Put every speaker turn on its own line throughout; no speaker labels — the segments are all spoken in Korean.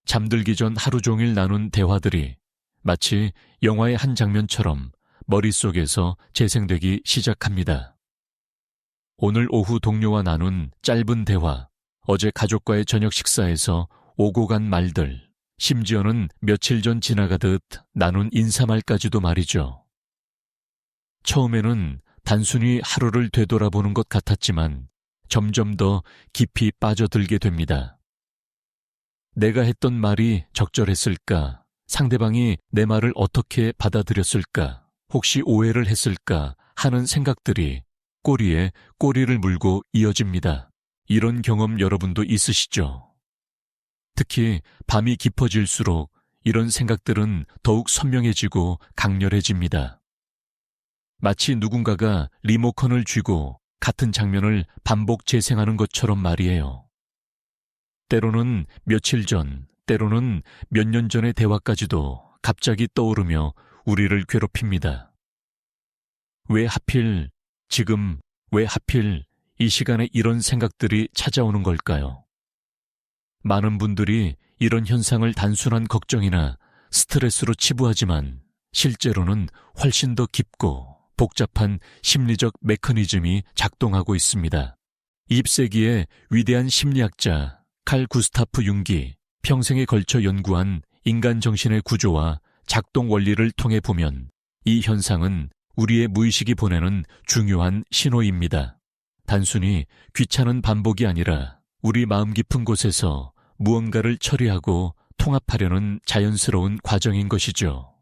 잠들기 전 하루 종일 나눈 대화들이 마치 영화의 한 장면처럼 머릿속에서 재생되기 시작합니다. 오늘 오후 동료와 나눈 짧은 대화, 어제 가족과의 저녁 식사에서 오고 간 말들, 심지어는 며칠 전 지나가듯 나눈 인사말까지도 말이죠. 처음에는 단순히 하루를 되돌아보는 것 같았지만 점점 더 깊이 빠져들게 됩니다. 내가 했던 말이 적절했을까? 상대방이 내 말을 어떻게 받아들였을까? 혹시 오해를 했을까? 하는 생각들이 꼬리에 꼬리를 물고 이어집니다. 이런 경험 여러분도 있으시죠? 특히 밤이 깊어질수록 이런 생각들은 더욱 선명해지고 강렬해집니다. 마치 누군가가 리모컨을 쥐고 같은 장면을 반복 재생하는 것처럼 말이에요. 때로는 며칠 전, 때로는 몇 년 전의 대화까지도 갑자기 떠오르며 우리를 괴롭힙니다. 왜 하필 지금, 왜 하필 이 시간에 이런 생각들이 찾아오는 걸까요? 많은 분들이 이런 현상을 단순한 걱정이나 스트레스로 치부하지만 실제로는 훨씬 더 깊고 복잡한 심리적 메커니즘이 작동하고 있습니다. 20세기의 위대한 심리학자 칼 구스타프 융기, 평생에 걸쳐 연구한 인간 정신의 구조와 작동 원리를 통해 보면 이 현상은 우리의 무의식이 보내는 중요한 신호입니다. 단순히 귀찮은 반복이 아니라 우리 마음 깊은 곳에서 무언가를 처리하고 통합하려는 자연스러운 과정인 것이죠.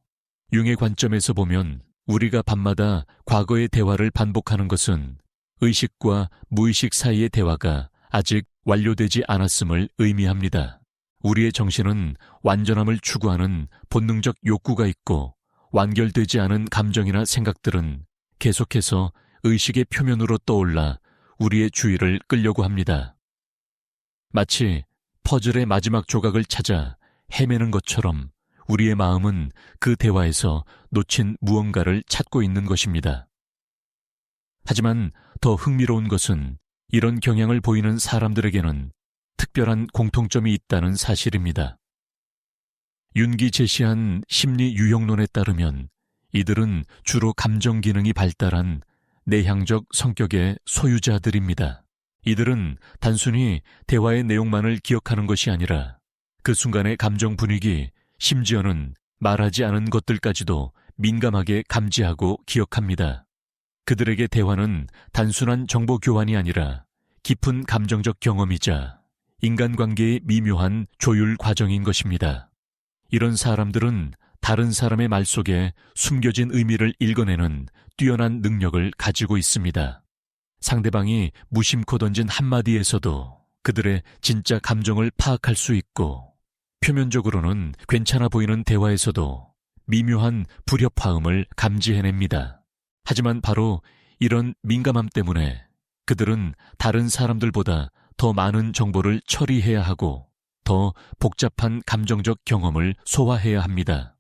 융의 관점에서 보면 우리가 밤마다 과거의 대화를 반복하는 것은 의식과 무의식 사이의 대화가 아직 완료되지 않았음을 의미합니다. 우리의 정신은 완전함을 추구하는 본능적 욕구가 있고 완결되지 않은 감정이나 생각들은 계속해서 의식의 표면으로 떠올라 우리의 주의를 끌려고 합니다. 마치 퍼즐의 마지막 조각을 찾아 헤매는 것처럼 우리의 마음은 그 대화에서 놓친 무언가를 찾고 있는 것입니다. 하지만 더 흥미로운 것은 이런 경향을 보이는 사람들에게는 특별한 공통점이 있다는 사실입니다. 윤기 제시한 심리 유형론에 따르면 이들은 주로 감정 기능이 발달한 내향적 성격의 소유자들입니다. 이들은 단순히 대화의 내용만을 기억하는 것이 아니라 그 순간의 감정 분위기, 심지어는 말하지 않은 것들까지도 민감하게 감지하고 기억합니다. 그들에게 대화는 단순한 정보 교환이 아니라 깊은 감정적 경험이자 인간관계의 미묘한 조율 과정인 것입니다. 이런 사람들은 다른 사람의 말 속에 숨겨진 의미를 읽어내는 뛰어난 능력을 가지고 있습니다. 상대방이 무심코 던진 한마디에서도 그들의 진짜 감정을 파악할 수 있고, 표면적으로는 괜찮아 보이는 대화에서도 미묘한 불협화음을 감지해냅니다. 하지만 바로 이런 민감함 때문에 그들은 다른 사람들보다 더 많은 정보를 처리해야 하고 더 복잡한 감정적 경험을 소화해야 합니다.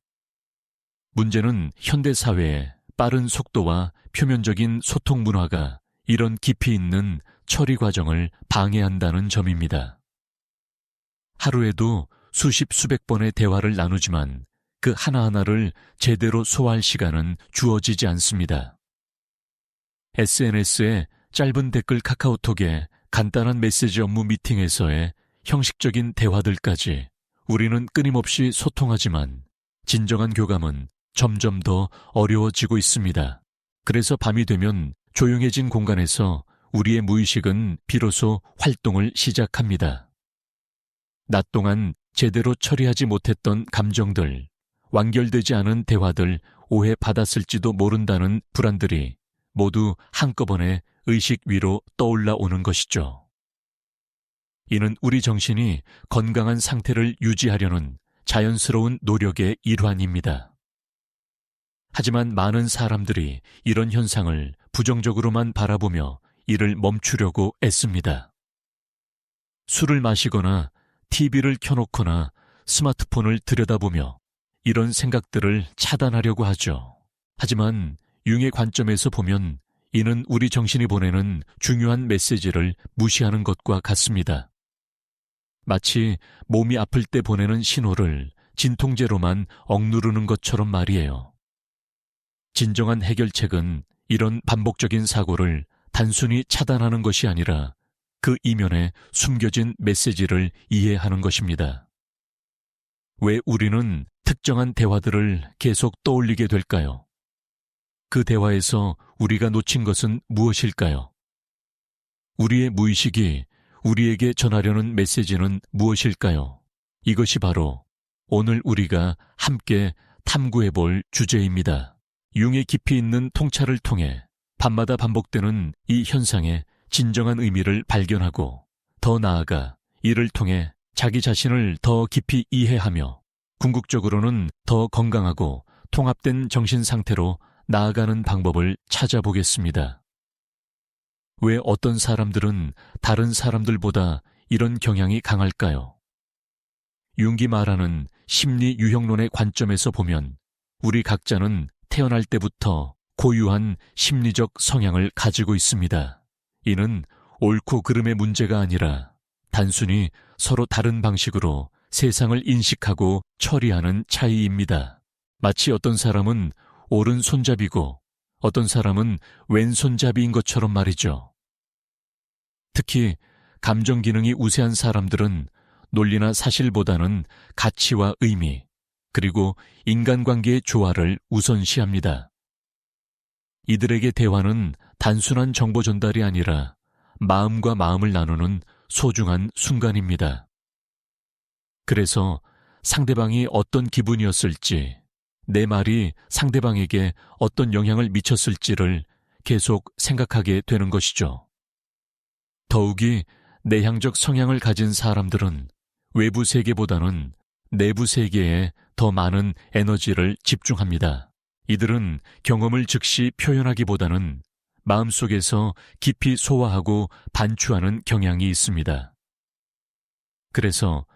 문제는 현대사회의 빠른 속도와 표면적인 소통 문화가 이런 깊이 있는 처리 과정을 방해한다는 점입니다. 하루에도 수십 수백 번의 대화를 나누지만 그 하나하나를 제대로 소화할 시간은 주어지지 않습니다. SNS에 짧은 댓글 카카오톡에 간단한 메시지 업무 미팅에서의 형식적인 대화들까지 우리는 끊임없이 소통하지만 진정한 교감은 점점 더 어려워지고 있습니다. 그래서 밤이 되면 조용해진 공간에서 우리의 무의식은 비로소 활동을 시작합니다. 낮 동안 제대로 처리하지 못했던 감정들, 완결되지 않은 대화들, 오해받았을지도 모른다는 불안들이 모두 한꺼번에 의식 위로 떠올라 오는 것이죠. 이는 우리 정신이 건강한 상태를 유지하려는 자연스러운 노력의 일환입니다. 하지만 많은 사람들이 이런 현상을 부정적으로만 바라보며 이를 멈추려고 애씁니다. 술을 마시거나 TV를 켜놓거나 스마트폰을 들여다보며 이런 생각들을 차단하려고 하죠. 하지만 융의 관점에서 보면 이는 우리 정신이 보내는 중요한 메시지를 무시하는 것과 같습니다. 마치 몸이 아플 때 보내는 신호를 진통제로만 억누르는 것처럼 말이에요. 진정한 해결책은 이런 반복적인 사고를 단순히 차단하는 것이 아니라 그 이면에 숨겨진 메시지를 이해하는 것입니다. 왜 우리는 특정한 대화들을 계속 떠올리게 될까요? 그 대화에서 우리가 놓친 것은 무엇일까요? 우리의 무의식이 우리에게 전하려는 메시지는 무엇일까요? 이것이 바로 오늘 우리가 함께 탐구해 볼 주제입니다. 융의 깊이 있는 통찰을 통해 밤마다 반복되는 이 현상의 진정한 의미를 발견하고 더 나아가 이를 통해 자기 자신을 더 깊이 이해하며 궁극적으로는 더 건강하고 통합된 정신 상태로 나아가는 방법을 찾아보겠습니다. 왜 어떤 사람들은 다른 사람들보다 이런 경향이 강할까요? 융이 말하는 심리 유형론의 관점에서 보면 우리 각자는 태어날 때부터 고유한 심리적 성향을 가지고 있습니다. 이는 옳고 그름의 문제가 아니라 단순히 서로 다른 방식으로 세상을 인식하고 처리하는 차이입니다. 마치 어떤 사람은 오른손잡이고 어떤 사람은 왼손잡이인 것처럼 말이죠. 특히 감정 기능이 우세한 사람들은 논리나 사실보다는 가치와 의미, 그리고 인간관계의 조화를 우선시합니다. 이들에게 대화는 단순한 정보 전달이 아니라 마음과 마음을 나누는 소중한 순간입니다. 그래서 상대방이 어떤 기분이었을지, 내 말이 상대방에게 어떤 영향을 미쳤을지를 계속 생각하게 되는 것이죠. 더욱이 내향적 성향을 가진 사람들은 외부 세계보다는 내부 세계에 더 많은 에너지를 집중합니다. 이들은 경험을 즉시 표현하기보다는 마음속에서 깊이 소화하고 반추하는 경향이 있습니다. 그래서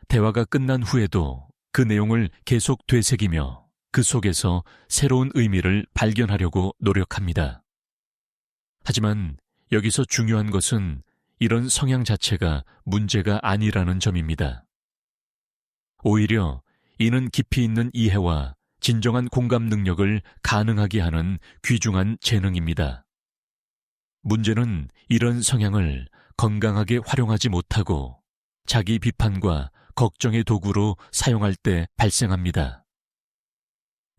대화가 끝난 후에도 그 내용을 계속 되새기며 그 속에서 새로운 의미를 발견하려고 노력합니다. 하지만 여기서 중요한 것은 이런 성향 자체가 문제가 아니라는 점입니다. 오히려 이는 깊이 있는 이해와 진정한 공감 능력을 가능하게 하는 귀중한 재능입니다. 문제는 이런 성향을 건강하게 활용하지 못하고 자기 비판과 걱정의 도구로 사용할 때 발생합니다.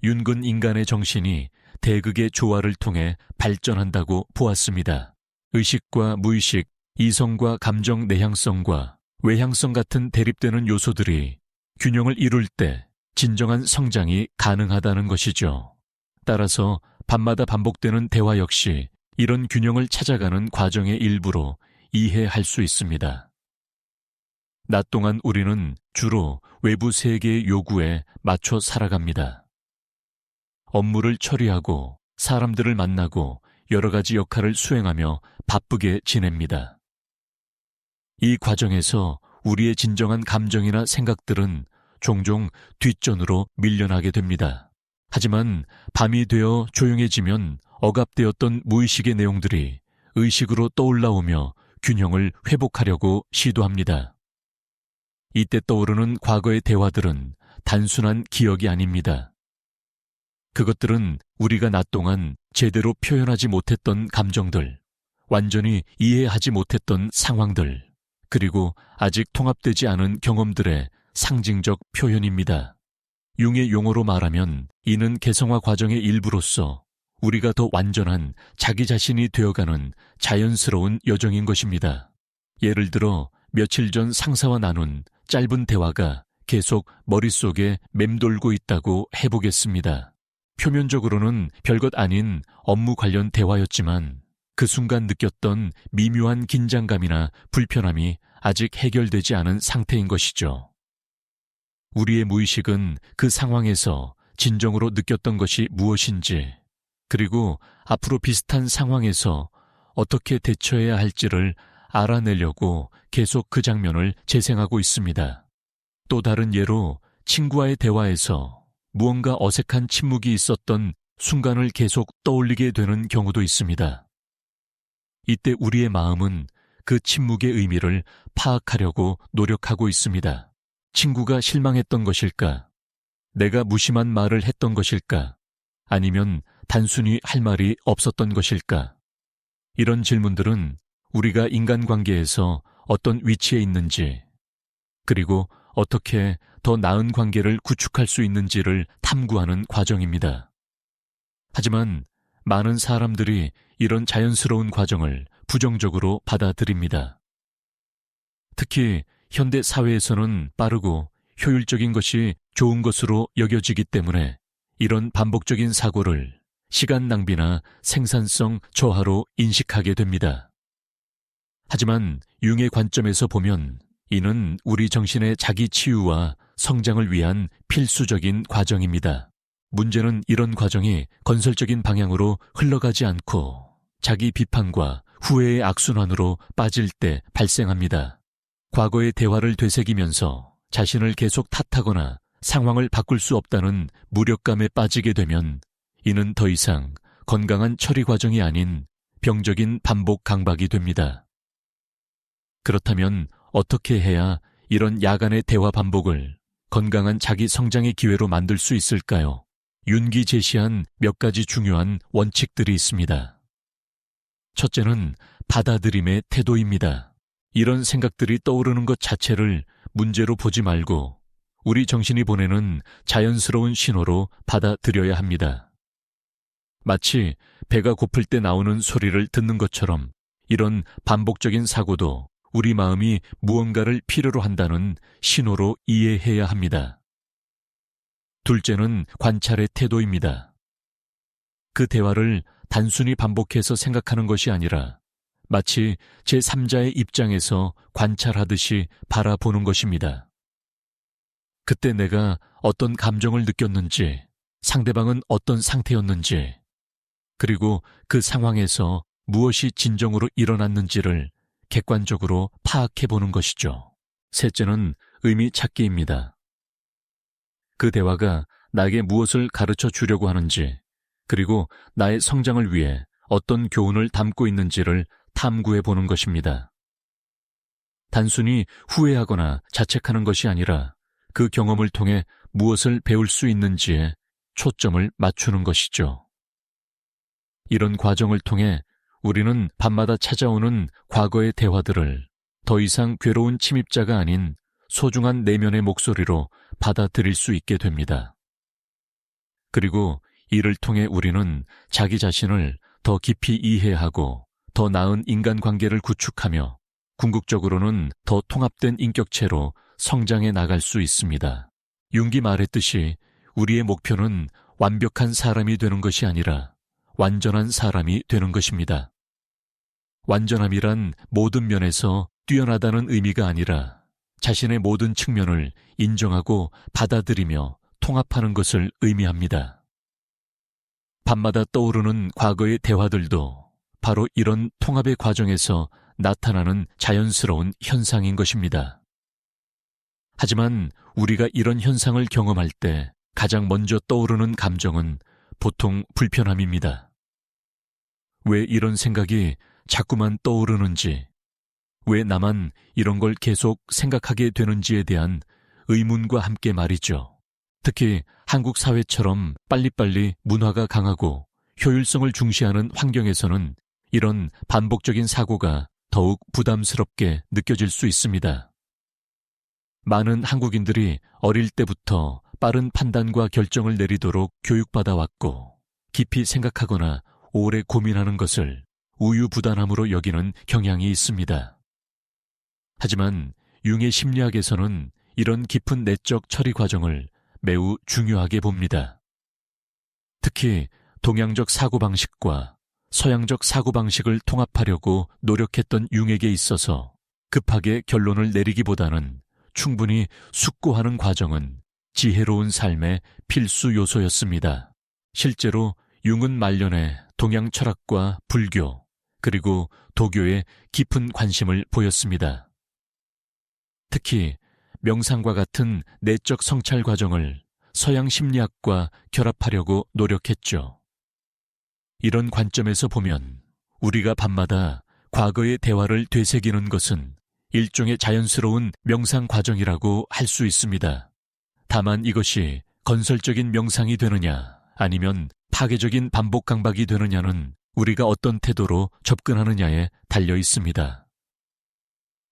윤근 인간의 정신이 대극의 조화를 통해 발전한다고 보았습니다. 의식과 무의식, 이성과 감정 내향성과 외향성 같은 대립되는 요소들이 균형을 이룰 때 진정한 성장이 가능하다는 것이죠. 따라서 밤마다 반복되는 대화 역시 이런 균형을 찾아가는 과정의 일부로 이해할 수 있습니다. 낮 동안 우리는 주로 외부 세계의 요구에 맞춰 살아갑니다. 업무를 처리하고 사람들을 만나고 여러 가지 역할을 수행하며 바쁘게 지냅니다. 이 과정에서 우리의 진정한 감정이나 생각들은 종종 뒷전으로 밀려나게 됩니다. 하지만 밤이 되어 조용해지면 억압되었던 무의식의 내용들이 의식으로 떠올라오며 균형을 회복하려고 시도합니다. 이때 떠오르는 과거의 대화들은 단순한 기억이 아닙니다. 그것들은 우리가 낮 동안 제대로 표현하지 못했던 감정들, 완전히 이해하지 못했던 상황들, 그리고 아직 통합되지 않은 경험들의 상징적 표현입니다. 융의 용어로 말하면 이는 개성화 과정의 일부로서 우리가 더 완전한 자기 자신이 되어가는 자연스러운 여정인 것입니다. 예를 들어 며칠 전 상사와 나눈 짧은 대화가 계속 머릿속에 맴돌고 있다고 해보겠습니다. 표면적으로는 별것 아닌 업무 관련 대화였지만 그 순간 느꼈던 미묘한 긴장감이나 불편함이 아직 해결되지 않은 상태인 것이죠. 우리의 무의식은 그 상황에서 진정으로 느꼈던 것이 무엇인지, 그리고 앞으로 비슷한 상황에서 어떻게 대처해야 할지를 알아내려고 계속 그 장면을 재생하고 있습니다. 또 다른 예로 친구와의 대화에서 무언가 어색한 침묵이 있었던 순간을 계속 떠올리게 되는 경우도 있습니다. 이때 우리의 마음은 그 침묵의 의미를 파악하려고 노력하고 있습니다. 친구가 실망했던 것일까? 내가 무심한 말을 했던 것일까? 아니면 단순히 할 말이 없었던 것일까? 이런 질문들은 우리가 인간관계에서 어떤 위치에 있는지, 그리고 어떻게 더 나은 관계를 구축할 수 있는지를 탐구하는 과정입니다. 하지만 많은 사람들이 이런 자연스러운 과정을 부정적으로 받아들입니다. 특히 현대 사회에서는 빠르고 효율적인 것이 좋은 것으로 여겨지기 때문에 이런 반복적인 사고를 시간 낭비나 생산성 저하로 인식하게 됩니다. 하지만 융의 관점에서 보면 이는 우리 정신의 자기 치유와 성장을 위한 필수적인 과정입니다. 문제는 이런 과정이 건설적인 방향으로 흘러가지 않고 자기 비판과 후회의 악순환으로 빠질 때 발생합니다. 과거의 대화를 되새기면서 자신을 계속 탓하거나 상황을 바꿀 수 없다는 무력감에 빠지게 되면 이는 더 이상 건강한 처리 과정이 아닌 병적인 반복 강박이 됩니다. 그렇다면 어떻게 해야 이런 야간의 대화 반복을 건강한 자기 성장의 기회로 만들 수 있을까요? 윤기 제시한 몇 가지 중요한 원칙들이 있습니다. 첫째는 받아들임의 태도입니다. 이런 생각들이 떠오르는 것 자체를 문제로 보지 말고 우리 정신이 보내는 자연스러운 신호로 받아들여야 합니다. 마치 배가 고플 때 나오는 소리를 듣는 것처럼 이런 반복적인 사고도 우리 마음이 무언가를 필요로 한다는 신호로 이해해야 합니다. 둘째는 관찰의 태도입니다. 그 대화를 단순히 반복해서 생각하는 것이 아니라 마치 제3자의 입장에서 관찰하듯이 바라보는 것입니다. 그때 내가 어떤 감정을 느꼈는지, 상대방은 어떤 상태였는지, 그리고 그 상황에서 무엇이 진정으로 일어났는지를 객관적으로 파악해보는 것이죠. 셋째는 의미 찾기입니다. 그 대화가 나에게 무엇을 가르쳐 주려고 하는지, 그리고 나의 성장을 위해 어떤 교훈을 담고 있는지를 탐구해보는 것입니다. 단순히 후회하거나 자책하는 것이 아니라 그 경험을 통해 무엇을 배울 수 있는지에 초점을 맞추는 것이죠. 이런 과정을 통해 우리는 밤마다 찾아오는 과거의 대화들을 더 이상 괴로운 침입자가 아닌 소중한 내면의 목소리로 받아들일 수 있게 됩니다. 그리고 이를 통해 우리는 자기 자신을 더 깊이 이해하고 더 나은 인간관계를 구축하며 궁극적으로는 더 통합된 인격체로 성장해 나갈 수 있습니다. 융기 말했듯이 우리의 목표는 완벽한 사람이 되는 것이 아니라 완전한 사람이 되는 것입니다. 완전함이란 모든 면에서 뛰어나다는 의미가 아니라 자신의 모든 측면을 인정하고 받아들이며 통합하는 것을 의미합니다. 밤마다 떠오르는 과거의 대화들도 바로 이런 통합의 과정에서 나타나는 자연스러운 현상인 것입니다. 하지만 우리가 이런 현상을 경험할 때 가장 먼저 떠오르는 감정은 보통 불편함입니다. 왜 이런 생각이 자꾸만 떠오르는지, 왜 나만 이런 걸 계속 생각하게 되는지에 대한 의문과 함께 말이죠. 특히 한국 사회처럼 빨리빨리 문화가 강하고 효율성을 중시하는 환경에서는 이런 반복적인 사고가 더욱 부담스럽게 느껴질 수 있습니다. 많은 한국인들이 어릴 때부터 빠른 판단과 결정을 내리도록 교육받아 왔고 깊이 생각하거나 오래 고민하는 것을 우유부단함으로 여기는 경향이 있습니다. 하지만 융의 심리학에서는 이런 깊은 내적 처리 과정을 매우 중요하게 봅니다. 특히 동양적 사고방식과 서양적 사고방식을 통합하려고 노력했던 융에게 있어서 급하게 결론을 내리기보다는 충분히 숙고하는 과정은 지혜로운 삶의 필수 요소였습니다. 실제로 융은 말년에 동양 철학과 불교, 그리고 도교에 깊은 관심을 보였습니다. 특히 명상과 같은 내적 성찰 과정을 서양 심리학과 결합하려고 노력했죠. 이런 관점에서 보면 우리가 밤마다 과거의 대화를 되새기는 것은 일종의 자연스러운 명상 과정이라고 할 수 있습니다. 다만 이것이 건설적인 명상이 되느냐 아니면 파괴적인 반복 강박이 되느냐는 우리가 어떤 태도로 접근하느냐에 달려 있습니다.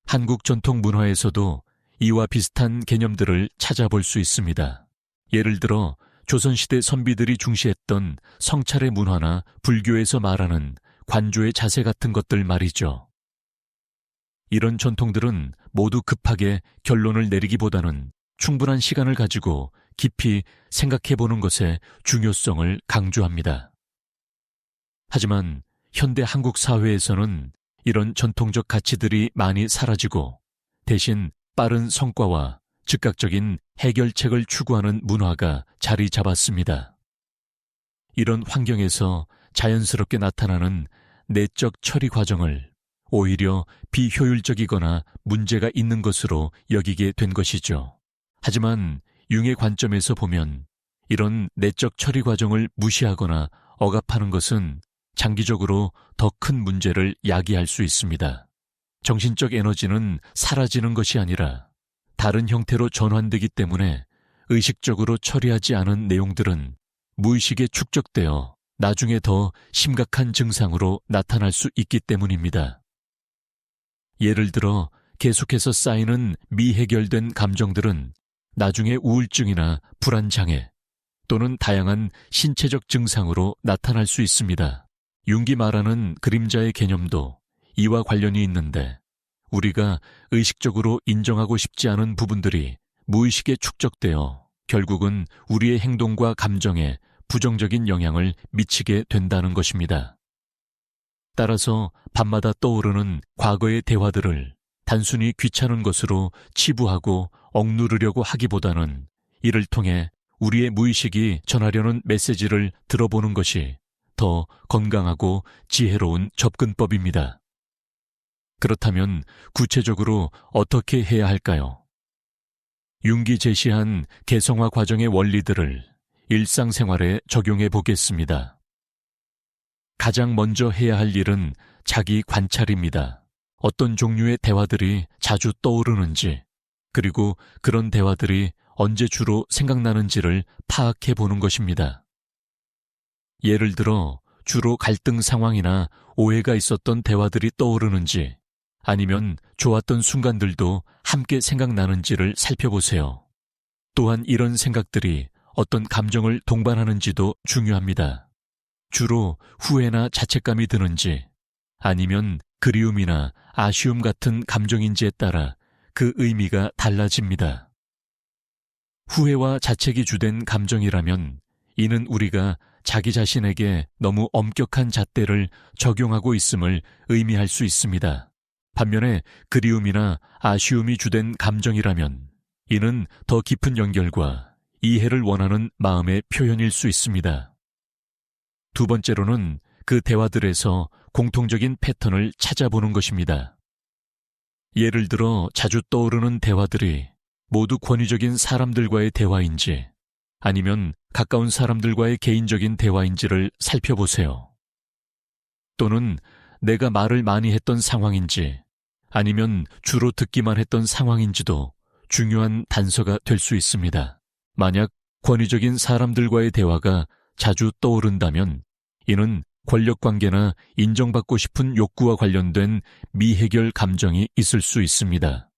한국 전통 문화에서도 이와 비슷한 개념들을 찾아볼 수 있습니다. 예를 들어 조선시대 선비들이 중시했던 성찰의 문화나 불교에서 말하는 관조의 자세 같은 것들 말이죠. 이런 전통들은 모두 급하게 결론을 내리기보다는 충분한 시간을 가지고 깊이 생각해보는 것의 중요성을 강조합니다. 하지만 현대 한국 사회에서는 이런 전통적 가치들이 많이 사라지고 대신 빠른 성과와 즉각적인 해결책을 추구하는 문화가 자리 잡았습니다. 이런 환경에서 자연스럽게 나타나는 내적 처리 과정을 오히려 비효율적이거나 문제가 있는 것으로 여기게 된 것이죠. 하지만 융의 관점에서 보면 이런 내적 처리 과정을 무시하거나 억압하는 것은 장기적으로 더 큰 문제를 야기할 수 있습니다. 정신적 에너지는 사라지는 것이 아니라 다른 형태로 전환되기 때문에 의식적으로 처리하지 않은 내용들은 무의식에 축적되어 나중에 더 심각한 증상으로 나타날 수 있기 때문입니다. 예를 들어 계속해서 쌓이는 미해결된 감정들은 나중에 우울증이나 불안장애 또는 다양한 신체적 증상으로 나타날 수 있습니다. 융기 말하는 그림자의 개념도 이와 관련이 있는데 우리가 의식적으로 인정하고 싶지 않은 부분들이 무의식에 축적되어 결국은 우리의 행동과 감정에 부정적인 영향을 미치게 된다는 것입니다. 따라서 밤마다 떠오르는 과거의 대화들을 단순히 귀찮은 것으로 치부하고 억누르려고 하기보다는 이를 통해 우리의 무의식이 전하려는 메시지를 들어보는 것이 더 건강하고 지혜로운 접근법입니다. 그렇다면 구체적으로 어떻게 해야 할까요? 융기 제시한 개성화 과정의 원리들을 일상생활에 적용해 보겠습니다. 가장 먼저 해야 할 일은 자기 관찰입니다. 어떤 종류의 대화들이 자주 떠오르는지, 그리고 그런 대화들이 언제 주로 생각나는지를 파악해 보는 것입니다. 예를 들어 주로 갈등 상황이나 오해가 있었던 대화들이 떠오르는지 아니면 좋았던 순간들도 함께 생각나는지를 살펴보세요. 또한 이런 생각들이 어떤 감정을 동반하는지도 중요합니다. 주로 후회나 자책감이 드는지 아니면 그리움이나 아쉬움 같은 감정인지에 따라 그 의미가 달라집니다. 후회와 자책이 주된 감정이라면 이는 우리가 자기 자신에게 너무 엄격한 잣대를 적용하고 있음을 의미할 수 있습니다. 반면에 그리움이나 아쉬움이 주된 감정이라면 이는 더 깊은 연결과 이해를 원하는 마음의 표현일 수 있습니다. 두 번째로는 그 대화들에서 공통적인 패턴을 찾아보는 것입니다. 예를 들어 자주 떠오르는 대화들이 모두 권위적인 사람들과의 대화인지 아니면 가까운 사람들과의 개인적인 대화인지를 살펴보세요. 또는 내가 말을 많이 했던 상황인지 아니면 주로 듣기만 했던 상황인지도 중요한 단서가 될 수 있습니다. 만약 권위적인 사람들과의 대화가 자주 떠오른다면 이는 권력관계나 인정받고 싶은 욕구와 관련된 미해결 감정이 있을 수 있습니다.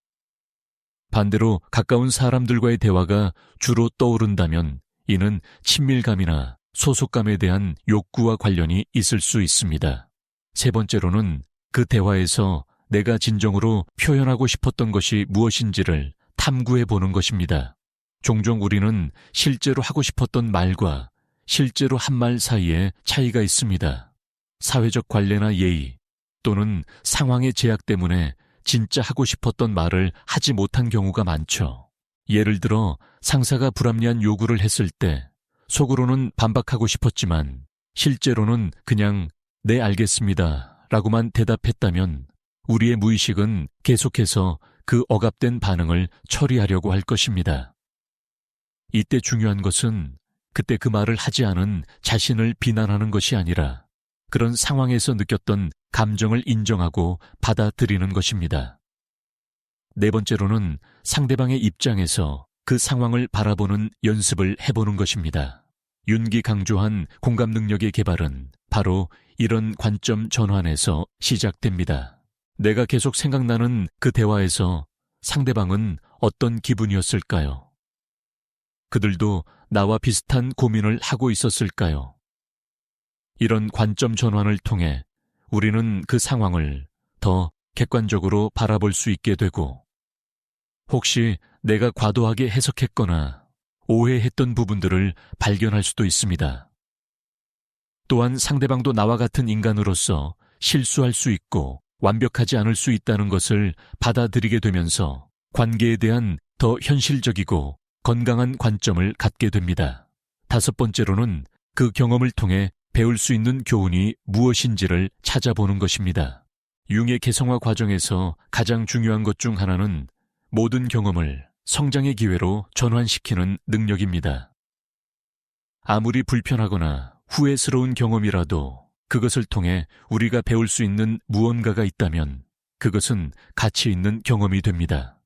반대로 가까운 사람들과의 대화가 주로 떠오른다면 이는 친밀감이나 소속감에 대한 욕구와 관련이 있을 수 있습니다. 세 번째로는 그 대화에서 내가 진정으로 표현하고 싶었던 것이 무엇인지를 탐구해 보는 것입니다. 종종 우리는 실제로 하고 싶었던 말과 실제로 한 말 사이에 차이가 있습니다. 사회적 관례나 예의 또는 상황의 제약 때문에 진짜 하고 싶었던 말을 하지 못한 경우가 많죠. 예를 들어 상사가 불합리한 요구를 했을 때 속으로는 반박하고 싶었지만 실제로는 그냥 네 알겠습니다 라고만 대답했다면 우리의 무의식은 계속해서 그 억압된 반응을 처리하려고 할 것입니다. 이때 중요한 것은 그때 그 말을 하지 않은 자신을 비난하는 것이 아니라 그런 상황에서 느꼈던 감정을 인정하고 받아들이는 것입니다. 네 번째로는 상대방의 입장에서 그 상황을 바라보는 연습을 해보는 것입니다. 윤기 강조한 공감 능력의 개발은 바로 이런 관점 전환에서 시작됩니다. 내가 계속 생각나는 그 대화에서 상대방은 어떤 기분이었을까요? 그들도 나와 비슷한 고민을 하고 있었을까요? 이런 관점 전환을 통해 우리는 그 상황을 더 객관적으로 바라볼 수 있게 되고, 혹시 내가 과도하게 해석했거나 오해했던 부분들을 발견할 수도 있습니다. 또한 상대방도 나와 같은 인간으로서 실수할 수 있고 완벽하지 않을 수 있다는 것을 받아들이게 되면서 관계에 대한 더 현실적이고 건강한 관점을 갖게 됩니다. 다섯 번째로는 그 경험을 통해 배울 수 있는 교훈이 무엇인지를 찾아보는 것입니다. 융의 개성화 과정에서 가장 중요한 것 중 하나는 모든 경험을 성장의 기회로 전환시키는 능력입니다. 아무리 불편하거나 후회스러운 경험이라도 그것을 통해 우리가 배울 수 있는 무언가가 있다면 그것은 가치 있는 경험이 됩니다.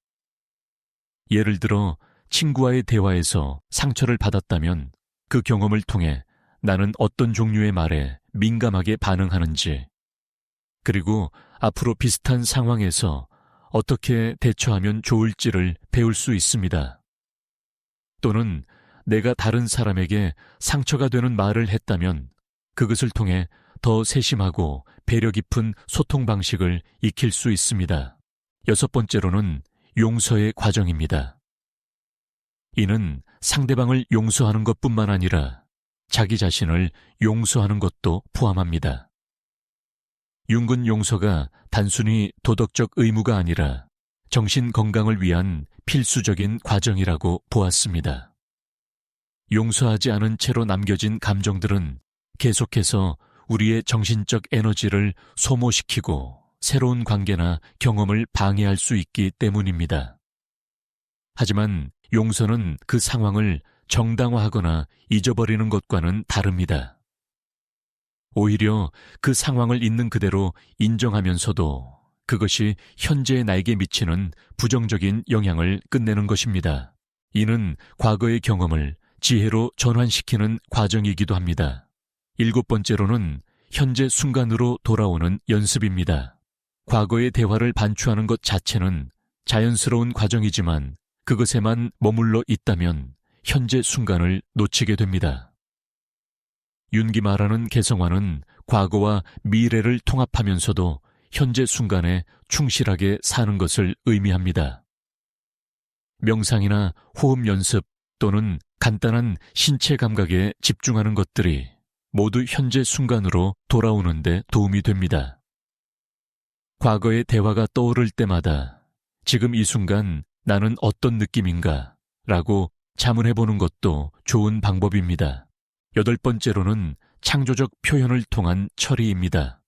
예를 들어 친구와의 대화에서 상처를 받았다면 그 경험을 통해 나는 어떤 종류의 말에 민감하게 반응하는지, 그리고 앞으로 비슷한 상황에서 어떻게 대처하면 좋을지를 배울 수 있습니다. 또는 내가 다른 사람에게 상처가 되는 말을 했다면 그것을 통해 더 세심하고 배려 깊은 소통 방식을 익힐 수 있습니다. 여섯 번째로는 용서의 과정입니다. 이는 상대방을 용서하는 것뿐만 아니라 자기 자신을 용서하는 것도 포함합니다. 융은 용서가 단순히 도덕적 의무가 아니라 정신 건강을 위한 필수적인 과정이라고 보았습니다. 용서하지 않은 채로 남겨진 감정들은 계속해서 우리의 정신적 에너지를 소모시키고 새로운 관계나 경험을 방해할 수 있기 때문입니다. 하지만 용서는 그 상황을 정당화하거나 잊어버리는 것과는 다릅니다. 오히려 그 상황을 있는 그대로 인정하면서도 그것이 현재의 나에게 미치는 부정적인 영향을 끝내는 것입니다. 이는 과거의 경험을 지혜로 전환시키는 과정이기도 합니다. 일곱 번째로는 현재 순간으로 돌아오는 연습입니다. 과거의 대화를 반추하는 것 자체는 자연스러운 과정이지만 그것에만 머물러 있다면 현재 순간을 놓치게 됩니다. 윤기 말하는 개성화는 과거와 미래를 통합하면서도 현재 순간에 충실하게 사는 것을 의미합니다. 명상이나 호흡 연습 또는 간단한 신체 감각에 집중하는 것들이 모두 현재 순간으로 돌아오는 데 도움이 됩니다. 과거의 대화가 떠오를 때마다 지금 이 순간 나는 어떤 느낌인가 라고 자문해보는 것도 좋은 방법입니다. 여덟 번째로는 창조적 표현을 통한 처리입니다.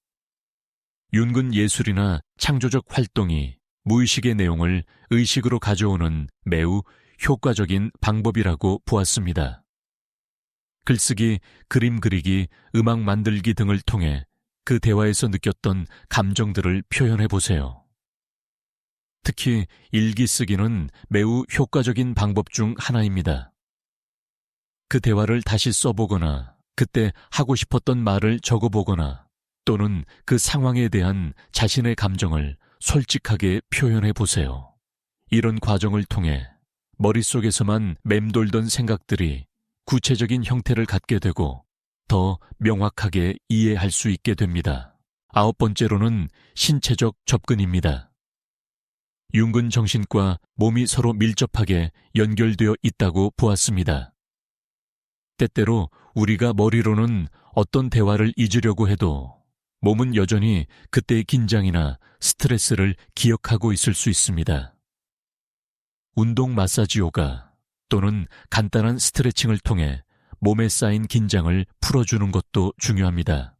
윤근 예술이나 창조적 활동이 무의식의 내용을 의식으로 가져오는 매우 효과적인 방법이라고 보았습니다. 글쓰기, 그림 그리기, 음악 만들기 등을 통해 그 대화에서 느꼈던 감정들을 표현해 보세요. 특히 일기 쓰기는 매우 효과적인 방법 중 하나입니다. 그 대화를 다시 써보거나 그때 하고 싶었던 말을 적어보거나 또는 그 상황에 대한 자신의 감정을 솔직하게 표현해 보세요. 이런 과정을 통해 머릿속에서만 맴돌던 생각들이 구체적인 형태를 갖게 되고 더 명확하게 이해할 수 있게 됩니다. 아홉 번째로는 신체적 접근입니다. 융근 정신과 몸이 서로 밀접하게 연결되어 있다고 보았습니다. 때때로 우리가 머리로는 어떤 대화를 잊으려고 해도 몸은 여전히 그때의 긴장이나 스트레스를 기억하고 있을 수 있습니다. 운동 마사지 요가 또는 간단한 스트레칭을 통해 몸에 쌓인 긴장을 풀어주는 것도 중요합니다.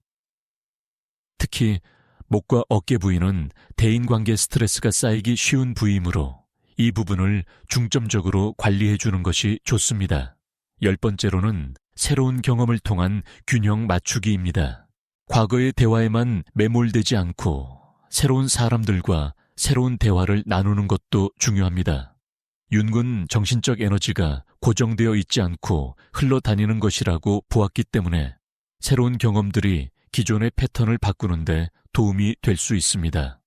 특히 목과 어깨 부위는 대인관계 스트레스가 쌓이기 쉬운 부위이므로 이 부분을 중점적으로 관리해주는 것이 좋습니다. 열 번째로는 새로운 경험을 통한 균형 맞추기입니다. 과거의 대화에만 매몰되지 않고 새로운 사람들과 새로운 대화를 나누는 것도 중요합니다. 윤군 정신적 에너지가 고정되어 있지 않고 흘러다니는 것이라고 보았기 때문에 새로운 경험들이 기존의 패턴을 바꾸는데 도움이 될 수 있습니다.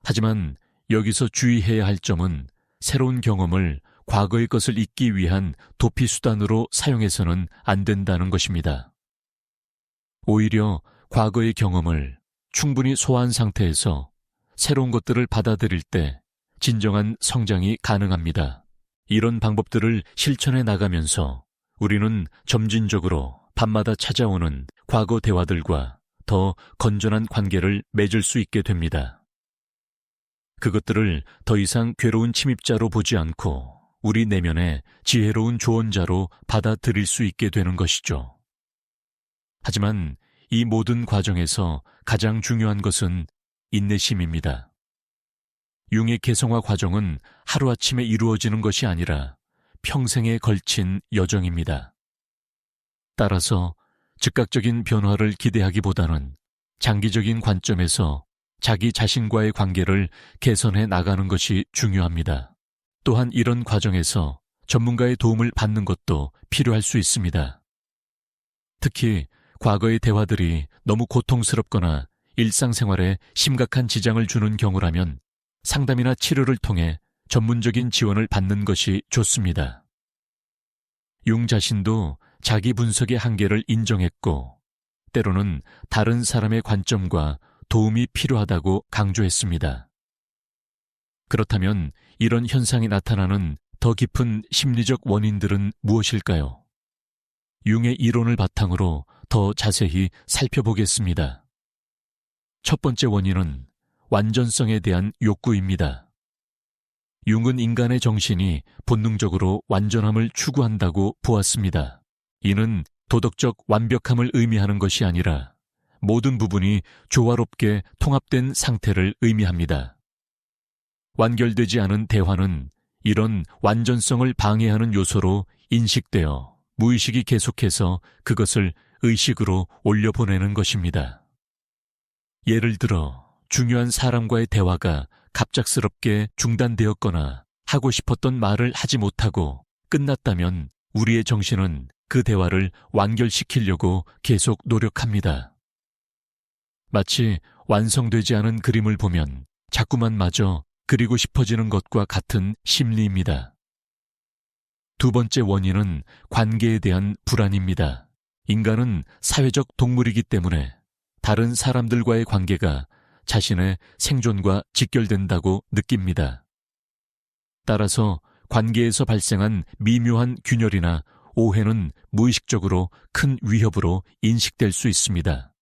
하지만 여기서 주의해야 할 점은 새로운 경험을 과거의 것을 잊기 위한 도피 수단으로 사용해서는 안 된다는 것입니다. 오히려 과거의 경험을 충분히 소화한 상태에서 새로운 것들을 받아들일 때 진정한 성장이 가능합니다. 이런 방법들을 실천해 나가면서 우리는 점진적으로 밤마다 찾아오는 과거 대화들과 더 건전한 관계를 맺을 수 있게 됩니다. 그것들을 더 이상 괴로운 침입자로 보지 않고 우리 내면의 지혜로운 조언자로 받아들일 수 있게 되는 것이죠. 하지만 이 모든 과정에서 가장 중요한 것은 인내심입니다. 융의 개성화 과정은 하루아침에 이루어지는 것이 아니라 평생에 걸친 여정입니다. 따라서 즉각적인 변화를 기대하기보다는 장기적인 관점에서 자기 자신과의 관계를 개선해 나가는 것이 중요합니다. 또한 이런 과정에서 전문가의 도움을 받는 것도 필요할 수 있습니다. 특히 과거의 대화들이 너무 고통스럽거나 일상생활에 심각한 지장을 주는 경우라면 상담이나 치료를 통해 전문적인 지원을 받는 것이 좋습니다. 융 자신도 자기 분석의 한계를 인정했고 때로는 다른 사람의 관점과 도움이 필요하다고 강조했습니다. 그렇다면 이런 현상이 나타나는 더 깊은 심리적 원인들은 무엇일까요? 융의 이론을 바탕으로 더 자세히 살펴보겠습니다. 첫 번째 원인은 완전성에 대한 욕구입니다. 융은 인간의 정신이 본능적으로 완전함을 추구한다고 보았습니다. 이는 도덕적 완벽함을 의미하는 것이 아니라 모든 부분이 조화롭게 통합된 상태를 의미합니다. 완결되지 않은 대화는 이런 완전성을 방해하는 요소로 인식되어 무의식이 계속해서 그것을 의식으로 올려보내는 것입니다. 예를 들어 중요한 사람과의 대화가 갑작스럽게 중단되었거나 하고 싶었던 말을 하지 못하고 끝났다면 우리의 정신은 그 대화를 완결시키려고 계속 노력합니다. 마치 완성되지 않은 그림을 보면 자꾸만 마저 그리고 싶어지는 것과 같은 심리입니다. 두 번째 원인은 관계에 대한 불안입니다. 인간은 사회적 동물이기 때문에 다른 사람들과의 관계가 자신의 생존과 직결된다고 느낍니다. 따라서 관계에서 발생한 미묘한 균열이나 오해는 무의식적으로 큰 위협으로 인식될 수 있습니다.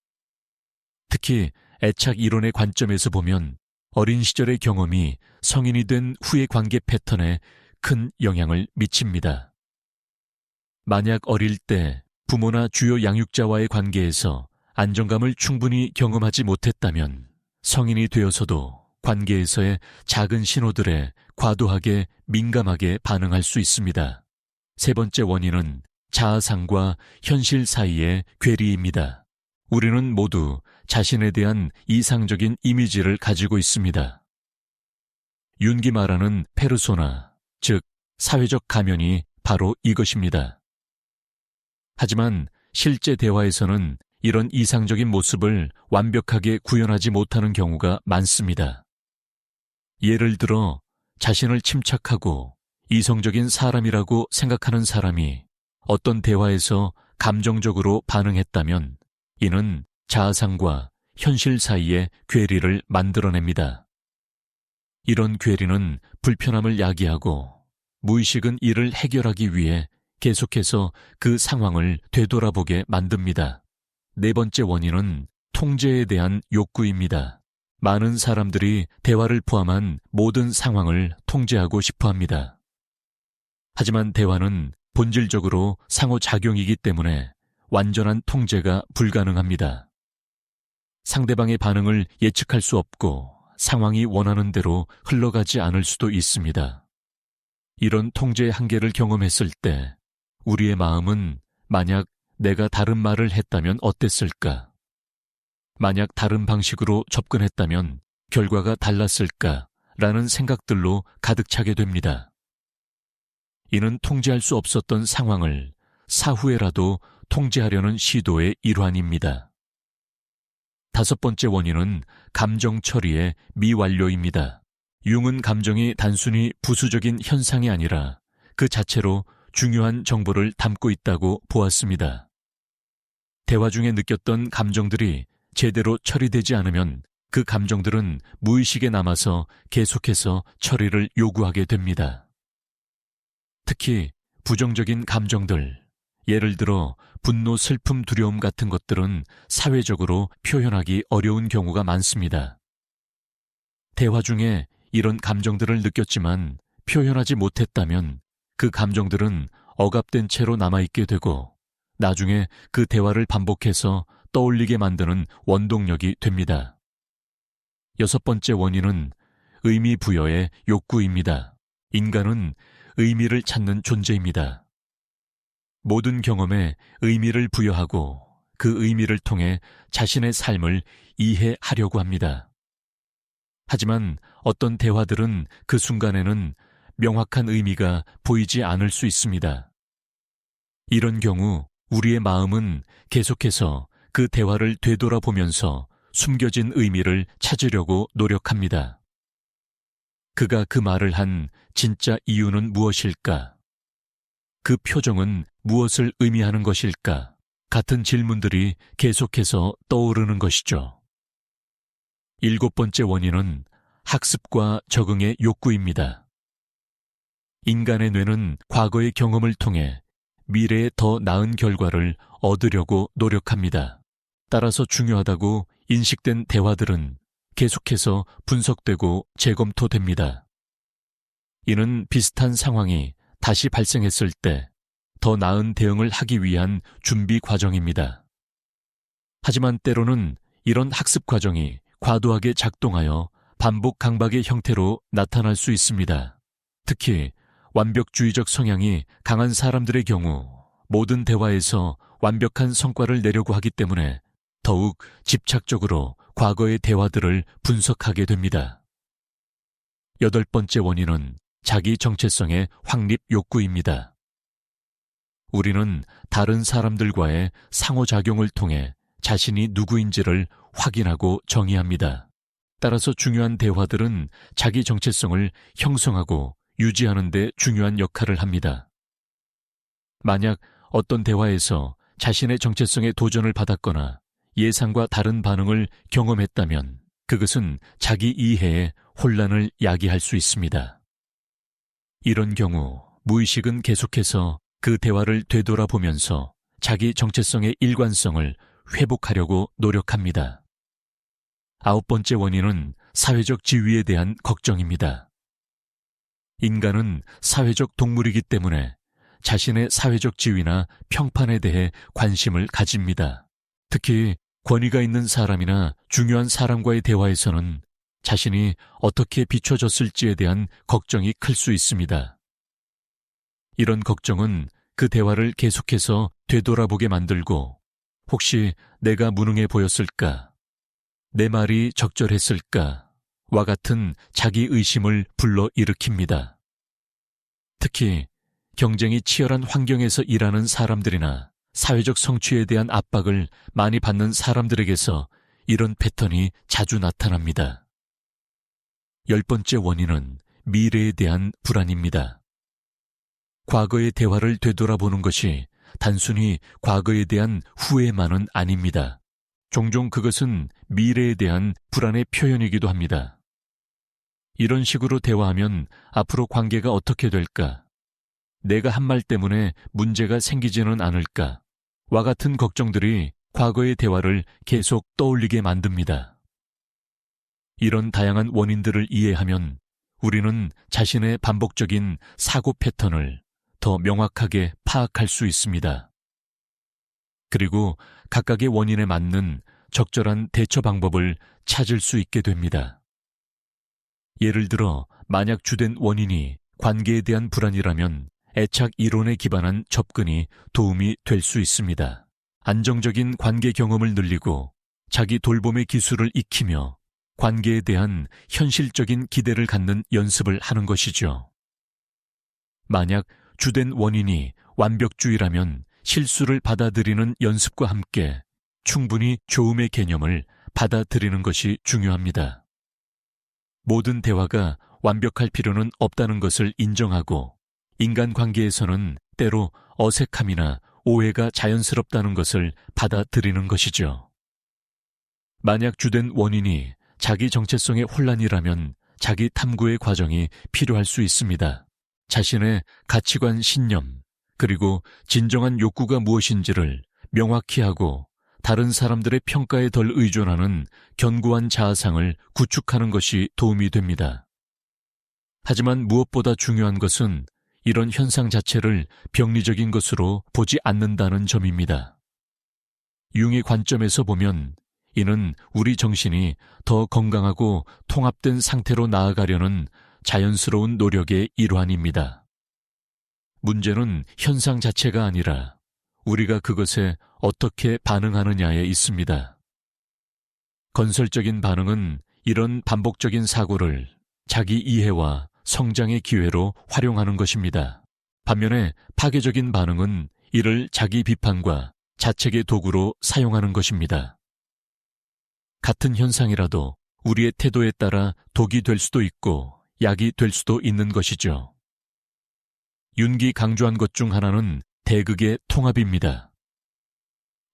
특히 애착 이론의 관점에서 보면 어린 시절의 경험이 성인이 된 후의 관계 패턴에 큰 영향을 미칩니다. 만약 어릴 때 부모나 주요 양육자와의 관계에서 안정감을 충분히 경험하지 못했다면 성인이 되어서도 관계에서의 작은 신호들에 과도하게 민감하게 반응할 수 있습니다. 세 번째 원인은 자아상과 현실 사이의 괴리입니다. 우리는 모두 자신에 대한 이상적인 이미지를 가지고 있습니다. 윤기 말하는 페르소나, 즉 사회적 가면이 바로 이것입니다. 하지만 실제 대화에서는 이런 이상적인 모습을 완벽하게 구현하지 못하는 경우가 많습니다. 예를 들어 자신을 침착하고 이성적인 사람이라고 생각하는 사람이 어떤 대화에서 감정적으로 반응했다면 이는 자아상과 현실 사이의 괴리를 만들어냅니다. 이런 괴리는 불편함을 야기하고 무의식은 이를 해결하기 위해 계속해서 그 상황을 되돌아보게 만듭니다. 네 번째 원인은 통제에 대한 욕구입니다. 많은 사람들이 대화를 포함한 모든 상황을 통제하고 싶어 합니다. 하지만 대화는 본질적으로 상호작용이기 때문에 완전한 통제가 불가능합니다. 상대방의 반응을 예측할 수 없고 상황이 원하는 대로 흘러가지 않을 수도 있습니다. 이런 통제의 한계를 경험했을 때 우리의 마음은 만약 내가 다른 말을 했다면 어땠을까? 만약 다른 방식으로 접근했다면 결과가 달랐을까라는 생각들로 가득 차게 됩니다. 이는 통제할 수 없었던 상황을 사후에라도 통제하려는 시도의 일환입니다. 다섯 번째 원인은 감정 처리의 미완료입니다. 융은 감정이 단순히 부수적인 현상이 아니라 그 자체로 중요한 정보를 담고 있다고 보았습니다. 대화 중에 느꼈던 감정들이 제대로 처리되지 않으면 그 감정들은 무의식에 남아서 계속해서 처리를 요구하게 됩니다. 특히 부정적인 감정들, 예를 들어 분노, 슬픔, 두려움 같은 것들은 사회적으로 표현하기 어려운 경우가 많습니다. 대화 중에 이런 감정들을 느꼈지만 표현하지 못했다면 그 감정들은 억압된 채로 남아있게 되고 나중에 그 대화를 반복해서 떠올리게 만드는 원동력이 됩니다. 여섯 번째 원인은 의미 부여의 욕구입니다. 인간은 의미를 찾는 존재입니다. 모든 경험에 의미를 부여하고 그 의미를 통해 자신의 삶을 이해하려고 합니다. 하지만 어떤 대화들은 그 순간에는 명확한 의미가 보이지 않을 수 있습니다. 이런 경우 우리의 마음은 계속해서 그 대화를 되돌아보면서 숨겨진 의미를 찾으려고 노력합니다. 그가 그 말을 한 진짜 이유는 무엇일까? 그 표정은 무엇을 의미하는 것일까? 같은 질문들이 계속해서 떠오르는 것이죠. 일곱 번째 원인은 학습과 적응의 욕구입니다. 인간의 뇌는 과거의 경험을 통해 미래에 더 나은 결과를 얻으려고 노력합니다. 따라서 중요하다고 인식된 대화들은 계속해서 분석되고 재검토됩니다. 이는 비슷한 상황이 다시 발생했을 때 더 나은 대응을 하기 위한 준비 과정입니다. 하지만 때로는 이런 학습 과정이 과도하게 작동하여 반복 강박의 형태로 나타날 수 있습니다. 특히 완벽주의적 성향이 강한 사람들의 경우 모든 대화에서 완벽한 성과를 내려고 하기 때문에 더욱 집착적으로 과거의 대화들을 분석하게 됩니다. 여덟 번째 원인은 자기 정체성의 확립 욕구입니다. 우리는 다른 사람들과의 상호작용을 통해 자신이 누구인지를 확인하고 정의합니다. 따라서 중요한 대화들은 자기 정체성을 형성하고 유지하는 데 중요한 역할을 합니다. 만약 어떤 대화에서 자신의 정체성에 도전을 받았거나 예상과 다른 반응을 경험했다면 그것은 자기 이해에 혼란을 야기할 수 있습니다. 이런 경우 무의식은 계속해서 그 대화를 되돌아보면서 자기 정체성의 일관성을 회복하려고 노력합니다. 아홉 번째 원인은 사회적 지위에 대한 걱정입니다. 인간은 사회적 동물이기 때문에 자신의 사회적 지위나 평판에 대해 관심을 가집니다. 특히 권위가 있는 사람이나 중요한 사람과의 대화에서는 자신이 어떻게 비춰졌을지에 대한 걱정이 클 수 있습니다. 이런 걱정은 그 대화를 계속해서 되돌아보게 만들고 혹시 내가 무능해 보였을까? 내 말이 적절했을까? 와 같은 자기 의심을 불러일으킵니다. 특히 경쟁이 치열한 환경에서 일하는 사람들이나 사회적 성취에 대한 압박을 많이 받는 사람들에게서 이런 패턴이 자주 나타납니다. 열 번째 원인은 미래에 대한 불안입니다. 과거의 대화를 되돌아보는 것이 단순히 과거에 대한 후회만은 아닙니다. 종종 그것은 미래에 대한 불안의 표현이기도 합니다. 이런 식으로 대화하면 앞으로 관계가 어떻게 될까? 내가 한 말 때문에 문제가 생기지는 않을까? 와 같은 걱정들이 과거의 대화를 계속 떠올리게 만듭니다. 이런 다양한 원인들을 이해하면 우리는 자신의 반복적인 사고 패턴을 더 명확하게 파악할 수 있습니다. 그리고 각각의 원인에 맞는 적절한 대처 방법을 찾을 수 있게 됩니다. 예를 들어 만약 주된 원인이 관계에 대한 불안이라면 애착 이론에 기반한 접근이 도움이 될 수 있습니다. 안정적인 관계 경험을 늘리고 자기 돌봄의 기술을 익히며 관계에 대한 현실적인 기대를 갖는 연습을 하는 것이죠. 만약 주된 원인이 완벽주의라면 실수를 받아들이는 연습과 함께 충분히 조음의 개념을 받아들이는 것이 중요합니다. 모든 대화가 완벽할 필요는 없다는 것을 인정하고 인간관계에서는 때로 어색함이나 오해가 자연스럽다는 것을 받아들이는 것이죠. 만약 주된 원인이 자기 정체성의 혼란이라면 자기 탐구의 과정이 필요할 수 있습니다. 자신의 가치관, 신념, 그리고 진정한 욕구가 무엇인지를 명확히 하고 다른 사람들의 평가에 덜 의존하는 견고한 자아상을 구축하는 것이 도움이 됩니다. 하지만 무엇보다 중요한 것은 이런 현상 자체를 병리적인 것으로 보지 않는다는 점입니다. 융의 관점에서 보면 이는 우리 정신이 더 건강하고 통합된 상태로 나아가려는 자연스러운 노력의 일환입니다. 문제는 현상 자체가 아니라 우리가 그것에 어떻게 반응하느냐에 있습니다. 건설적인 반응은 이런 반복적인 사고를 자기 이해와 성장의 기회로 활용하는 것입니다. 반면에 파괴적인 반응은 이를 자기 비판과 자책의 도구로 사용하는 것입니다. 같은 현상이라도 우리의 태도에 따라 독이 될 수도 있고 약이 될 수도 있는 것이죠. 윤기 강조한 것 중 하나는 대극의 통합입니다.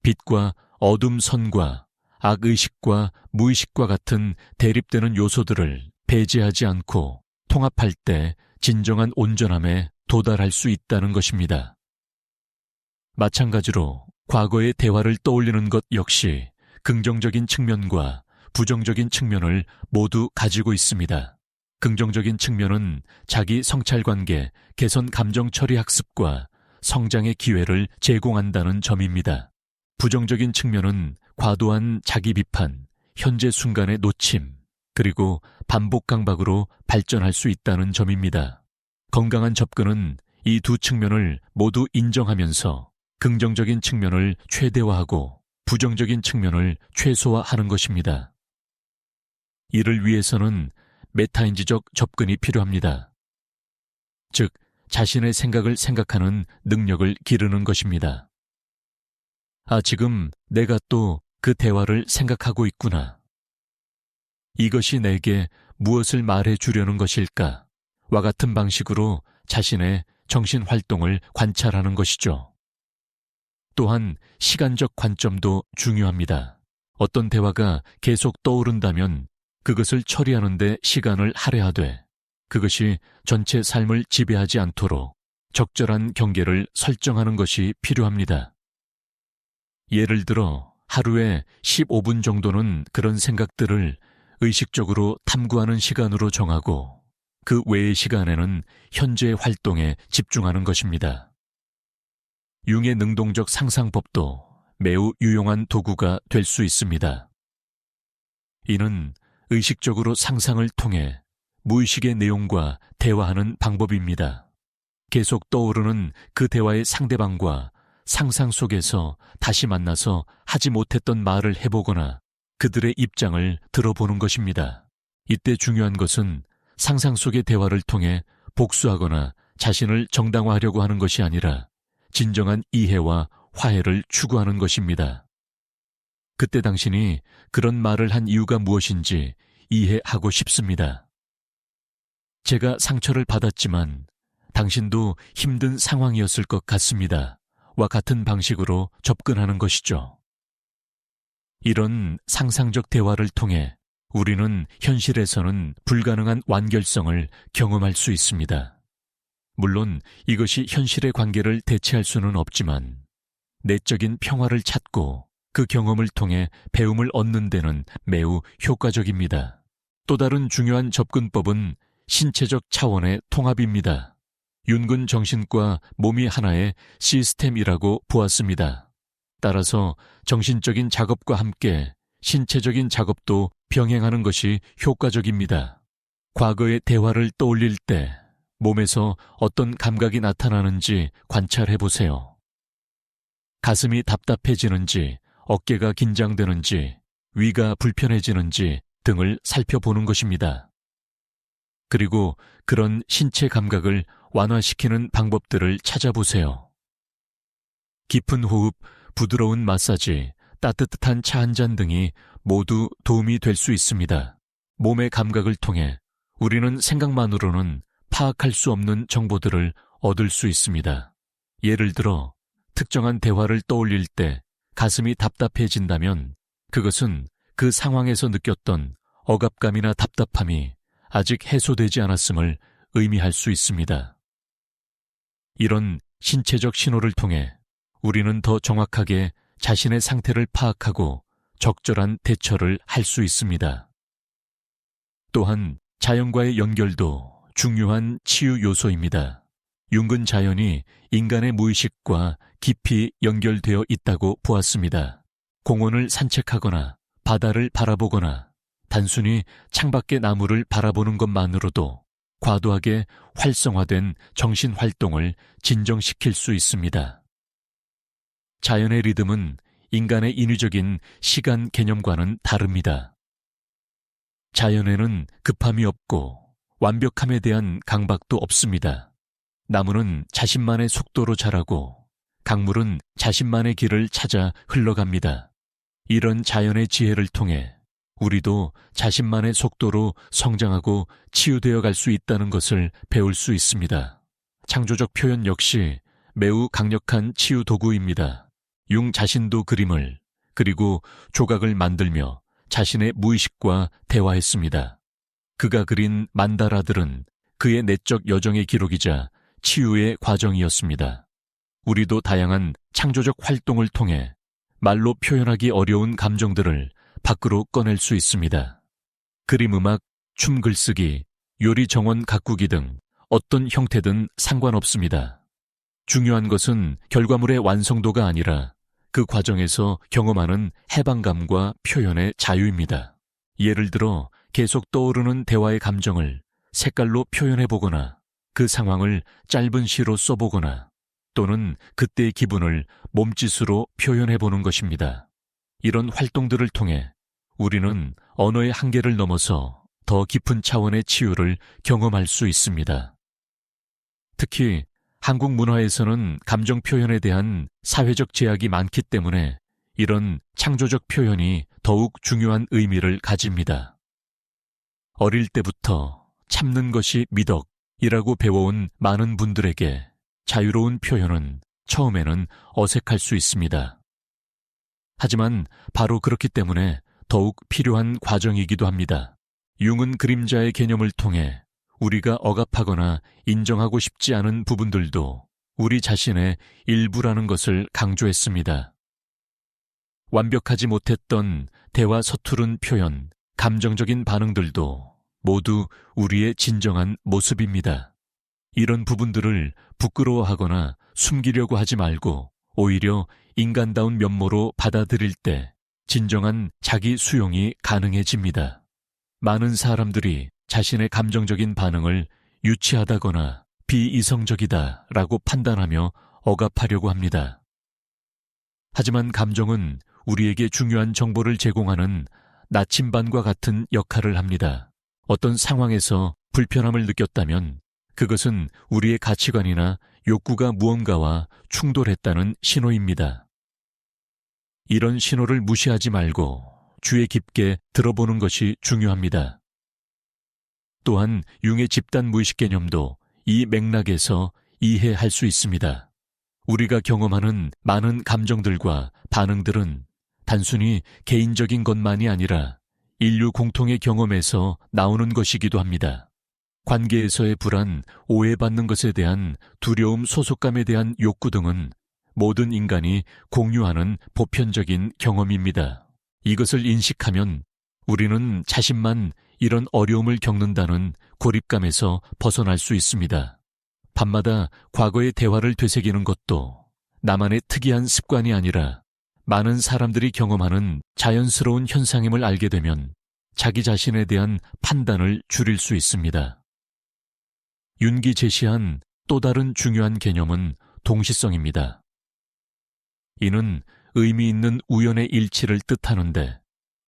빛과 어둠, 선과 악의식과 무의식과 같은 대립되는 요소들을 배제하지 않고 통합할 때 진정한 온전함에 도달할 수 있다는 것입니다. 마찬가지로 과거의 대화를 떠올리는 것 역시 긍정적인 측면과 부정적인 측면을 모두 가지고 있습니다. 긍정적인 측면은 자기 성찰관계, 개선 감정 처리 학습과 성장의 기회를 제공한다는 점입니다. 부정적인 측면은 과도한 자기 비판, 현재 순간의 놓침, 그리고 반복 강박으로 발전할 수 있다는 점입니다. 건강한 접근은 이 두 측면을 모두 인정하면서 긍정적인 측면을 최대화하고 부정적인 측면을 최소화하는 것입니다. 이를 위해서는 메타인지적 접근이 필요합니다. 즉, 자신의 생각을 생각하는 능력을 기르는 것입니다. 아, 지금 내가 또 그 대화를 생각하고 있구나. 이것이 내게 무엇을 말해 주려는 것일까? 와 같은 방식으로 자신의 정신 활동을 관찰하는 것이죠. 또한 시간적 관점도 중요합니다. 어떤 대화가 계속 떠오른다면 그것을 처리하는 데 시간을 할애하되 그것이 전체 삶을 지배하지 않도록 적절한 경계를 설정하는 것이 필요합니다. 예를 들어 하루에 15분 정도는 그런 생각들을 의식적으로 탐구하는 시간으로 정하고 그 외의 시간에는 현재의 활동에 집중하는 것입니다. 융의 능동적 상상법도 매우 유용한 도구가 될 수 있습니다. 이는 의식적으로 상상을 통해 무의식의 내용과 대화하는 방법입니다. 계속 떠오르는 그 대화의 상대방과 상상 속에서 다시 만나서 하지 못했던 말을 해보거나 그들의 입장을 들어보는 것입니다. 이때 중요한 것은 상상 속의 대화를 통해 복수하거나 자신을 정당화하려고 하는 것이 아니라 진정한 이해와 화해를 추구하는 것입니다. 그때 당신이 그런 말을 한 이유가 무엇인지 이해하고 싶습니다. 제가 상처를 받았지만 당신도 힘든 상황이었을 것 같습니다. 와 같은 방식으로 접근하는 것이죠. 이런 상상적 대화를 통해 우리는 현실에서는 불가능한 완결성을 경험할 수 있습니다. 물론 이것이 현실의 관계를 대체할 수는 없지만 내적인 평화를 찾고 그 경험을 통해 배움을 얻는 데는 매우 효과적입니다. 또 다른 중요한 접근법은 신체적 차원의 통합입니다. 윤근 정신과 몸이 하나의 시스템이라고 보았습니다. 따라서 정신적인 작업과 함께 신체적인 작업도 병행하는 것이 효과적입니다. 과거의 대화를 떠올릴 때 몸에서 어떤 감각이 나타나는지 관찰해 보세요. 가슴이 답답해지는지, 어깨가 긴장되는지, 위가 불편해지는지 등을 살펴보는 것입니다. 그리고 그런 신체 감각을 완화시키는 방법들을 찾아보세요. 깊은 호흡, 부드러운 마사지, 따뜻한 차 한 잔 등이 모두 도움이 될 수 있습니다. 몸의 감각을 통해 우리는 생각만으로는 파악할 수 없는 정보들을 얻을 수 있습니다. 예를 들어 특정한 대화를 떠올릴 때 가슴이 답답해진다면 그것은 그 상황에서 느꼈던 억압감이나 답답함이 아직 해소되지 않았음을 의미할 수 있습니다. 이런 신체적 신호를 통해 우리는 더 정확하게 자신의 상태를 파악하고 적절한 대처를 할 수 있습니다. 또한 자연과의 연결도 중요한 치유 요소입니다. 융근 자연이 인간의 무의식과 깊이 연결되어 있다고 보았습니다. 공원을 산책하거나 바다를 바라보거나 단순히 창밖의 나무를 바라보는 것만으로도 과도하게 활성화된 정신활동을 진정시킬 수 있습니다. 자연의 리듬은 인간의 인위적인 시간 개념과는 다릅니다. 자연에는 급함이 없고 완벽함에 대한 강박도 없습니다. 나무는 자신만의 속도로 자라고 강물은 자신만의 길을 찾아 흘러갑니다. 이런 자연의 지혜를 통해 우리도 자신만의 속도로 성장하고 치유되어 갈 수 있다는 것을 배울 수 있습니다. 창조적 표현 역시 매우 강력한 치유 도구입니다. 융 자신도 그림을 그리고 조각을 만들며 자신의 무의식과 대화했습니다. 그가 그린 만다라들은 그의 내적 여정의 기록이자 치유의 과정이었습니다. 우리도 다양한 창조적 활동을 통해 말로 표현하기 어려운 감정들을 밖으로 꺼낼 수 있습니다. 그림, 음악, 춤, 글쓰기, 요리, 정원, 가꾸기 등 어떤 형태든 상관없습니다. 중요한 것은 결과물의 완성도가 아니라 그 과정에서 경험하는 해방감과 표현의 자유입니다. 예를 들어 계속 떠오르는 대화의 감정을 색깔로 표현해보거나 그 상황을 짧은 시로 써보거나 또는 그때의 기분을 몸짓으로 표현해보는 것입니다. 이런 활동들을 통해 우리는 언어의 한계를 넘어서 더 깊은 차원의 치유를 경험할 수 있습니다. 특히 한국 문화에서는 감정 표현에 대한 사회적 제약이 많기 때문에 이런 창조적 표현이 더욱 중요한 의미를 가집니다. 어릴 때부터 참는 것이 미덕이라고 배워온 많은 분들에게 자유로운 표현은 처음에는 어색할 수 있습니다. 하지만 바로 그렇기 때문에 더욱 필요한 과정이기도 합니다. 융은 그림자의 개념을 통해 우리가 억압하거나 인정하고 싶지 않은 부분들도 우리 자신의 일부라는 것을 강조했습니다. 완벽하지 못했던 대화 서투른 표현, 감정적인 반응들도 모두 우리의 진정한 모습입니다. 이런 부분들을 부끄러워하거나 숨기려고 하지 말고 오히려 인간다운 면모로 받아들일 때 진정한 자기 수용이 가능해집니다. 많은 사람들이 자신의 감정적인 반응을 유치하다거나 비이성적이다라고 판단하며 억압하려고 합니다. 하지만 감정은 우리에게 중요한 정보를 제공하는 나침반과 같은 역할을 합니다. 어떤 상황에서 불편함을 느꼈다면 그것은 우리의 가치관이나 욕구가 무언가와 충돌했다는 신호입니다. 이런 신호를 무시하지 말고 주의 깊게 들어보는 것이 중요합니다. 또한 융의 집단 무의식 개념도 이 맥락에서 이해할 수 있습니다. 우리가 경험하는 많은 감정들과 반응들은 단순히 개인적인 것만이 아니라 인류 공통의 경험에서 나오는 것이기도 합니다. 관계에서의 불안, 오해받는 것에 대한 두려움, 소속감에 대한 욕구 등은 모든 인간이 공유하는 보편적인 경험입니다. 이것을 인식하면 우리는 자신만 이런 어려움을 겪는다는 고립감에서 벗어날 수 있습니다. 밤마다 과거의 대화를 되새기는 것도 나만의 특이한 습관이 아니라 많은 사람들이 경험하는 자연스러운 현상임을 알게 되면 자기 자신에 대한 판단을 줄일 수 있습니다. 윤기 제시한 또 다른 중요한 개념은 동시성입니다. 이는 의미 있는 우연의 일치를 뜻하는데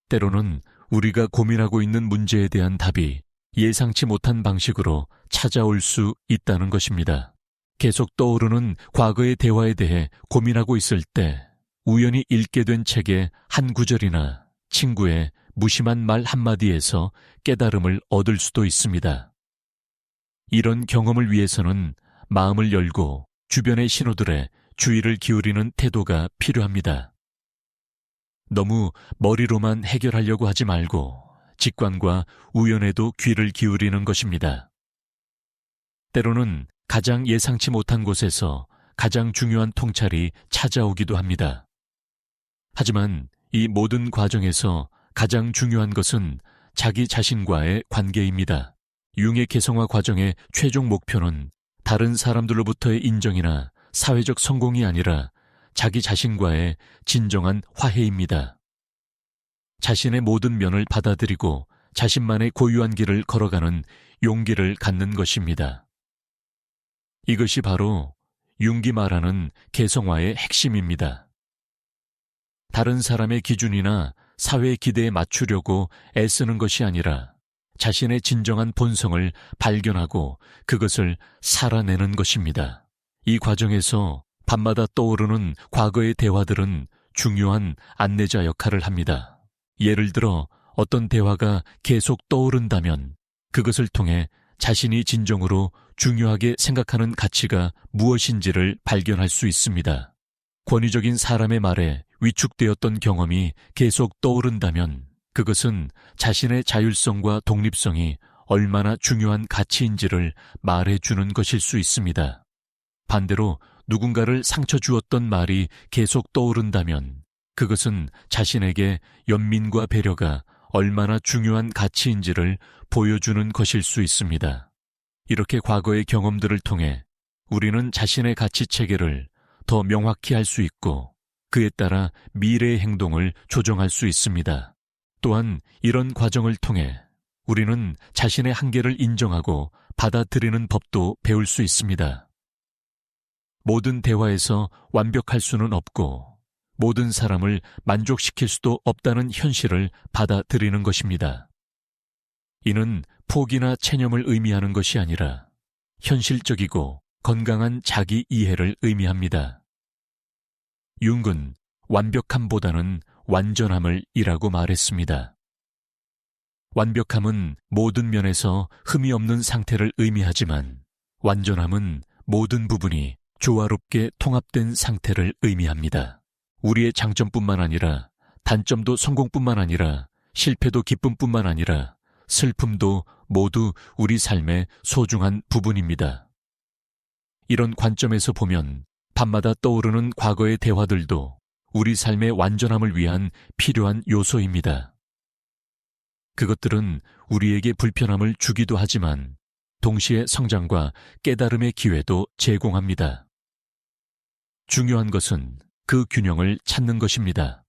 때로는 우리가 고민하고 있는 문제에 대한 답이 예상치 못한 방식으로 찾아올 수 있다는 것입니다. 계속 떠오르는 과거의 대화에 대해 고민하고 있을 때 우연히 읽게 된 책의 한 구절이나 친구의 무심한 말 한마디에서 깨달음을 얻을 수도 있습니다. 이런 경험을 위해서는 마음을 열고 주변의 신호들에 주의를 기울이는 태도가 필요합니다. 너무 머리로만 해결하려고 하지 말고 직관과 우연에도 귀를 기울이는 것입니다. 때로는 가장 예상치 못한 곳에서 가장 중요한 통찰이 찾아오기도 합니다. 하지만 이 모든 과정에서 가장 중요한 것은 자기 자신과의 관계입니다. 융의 개성화 과정의 최종 목표는 다른 사람들로부터의 인정이나 사회적 성공이 아니라 자기 자신과의 진정한 화해입니다. 자신의 모든 면을 받아들이고 자신만의 고유한 길을 걸어가는 용기를 갖는 것입니다. 이것이 바로 융기 말하는 개성화의 핵심입니다. 다른 사람의 기준이나 사회의 기대에 맞추려고 애쓰는 것이 아니라 자신의 진정한 본성을 발견하고 그것을 살아내는 것입니다. 이 과정에서 밤마다 떠오르는 과거의 대화들은 중요한 안내자 역할을 합니다. 예를 들어 어떤 대화가 계속 떠오른다면 그것을 통해 자신이 진정으로 중요하게 생각하는 가치가 무엇인지를 발견할 수 있습니다. 권위적인 사람의 말에 위축되었던 경험이 계속 떠오른다면 그것은 자신의 자율성과 독립성이 얼마나 중요한 가치인지를 말해주는 것일 수 있습니다. 반대로 누군가를 상처 주었던 말이 계속 떠오른다면 그것은 자신에게 연민과 배려가 얼마나 중요한 가치인지를 보여주는 것일 수 있습니다. 이렇게 과거의 경험들을 통해 우리는 자신의 가치 체계를 더 명확히 할 수 있고 그에 따라 미래의 행동을 조정할 수 있습니다. 또한 이런 과정을 통해 우리는 자신의 한계를 인정하고 받아들이는 법도 배울 수 있습니다. 모든 대화에서 완벽할 수는 없고 모든 사람을 만족시킬 수도 없다는 현실을 받아들이는 것입니다. 이는 포기나 체념을 의미하는 것이 아니라 현실적이고 건강한 자기 이해를 의미합니다. 융은 완벽함보다는 완전함을 이라고 말했습니다. 완벽함은 모든 면에서 흠이 없는 상태를 의미하지만 완전함은 모든 부분이 조화롭게 통합된 상태를 의미합니다. 우리의 장점뿐만 아니라 단점도 성공뿐만 아니라 실패도 기쁨뿐만 아니라 슬픔도 모두 우리 삶의 소중한 부분입니다. 이런 관점에서 보면 밤마다 떠오르는 과거의 대화들도 우리 삶의 완전함을 위한 필요한 요소입니다. 그것들은 우리에게 불편함을 주기도 하지만 동시에 성장과 깨달음의 기회도 제공합니다. 중요한 것은 그 균형을 찾는 것입니다.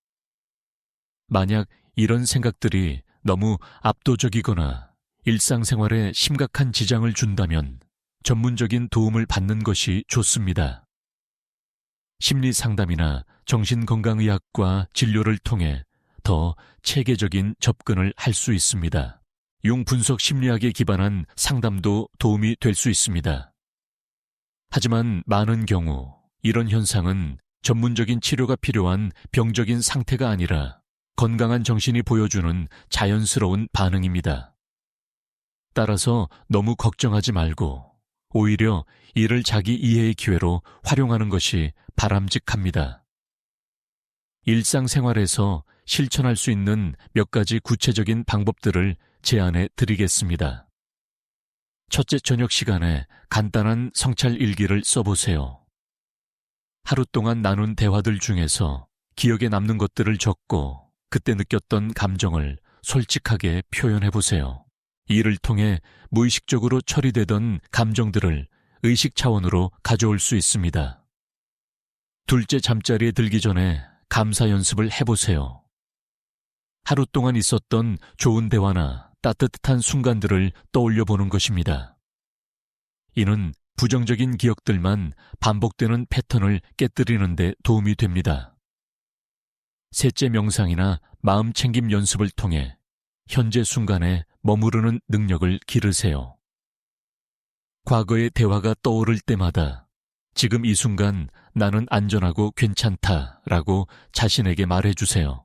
만약 이런 생각들이 너무 압도적이거나 일상생활에 심각한 지장을 준다면 전문적인 도움을 받는 것이 좋습니다. 심리 상담이나 정신건강의학과 진료를 통해 더 체계적인 접근을 할 수 있습니다. 융 분석 심리학에 기반한 상담도 도움이 될 수 있습니다. 하지만 많은 경우 이런 현상은 전문적인 치료가 필요한 병적인 상태가 아니라 건강한 정신이 보여주는 자연스러운 반응입니다. 따라서 너무 걱정하지 말고 오히려 이를 자기 이해의 기회로 활용하는 것이 바람직합니다. 일상생활에서 실천할 수 있는 몇 가지 구체적인 방법들을 제안해 드리겠습니다. 첫째, 저녁 시간에 간단한 성찰 일기를 써보세요. 하루 동안 나눈 대화들 중에서 기억에 남는 것들을 적고 그때 느꼈던 감정을 솔직하게 표현해보세요. 이를 통해 무의식적으로 처리되던 감정들을 의식 차원으로 가져올 수 있습니다. 둘째, 잠자리에 들기 전에 감사 연습을 해보세요. 하루 동안 있었던 좋은 대화나 따뜻한 순간들을 떠올려 보는 것입니다. 이는 부정적인 기억들만 반복되는 패턴을 깨뜨리는 데 도움이 됩니다. 셋째 명상이나 마음 챙김 연습을 통해 현재 순간에 머무르는 능력을 기르세요. 과거의 대화가 떠오를 때마다 지금 이 순간 나는 안전하고 괜찮다라고 자신에게 말해주세요.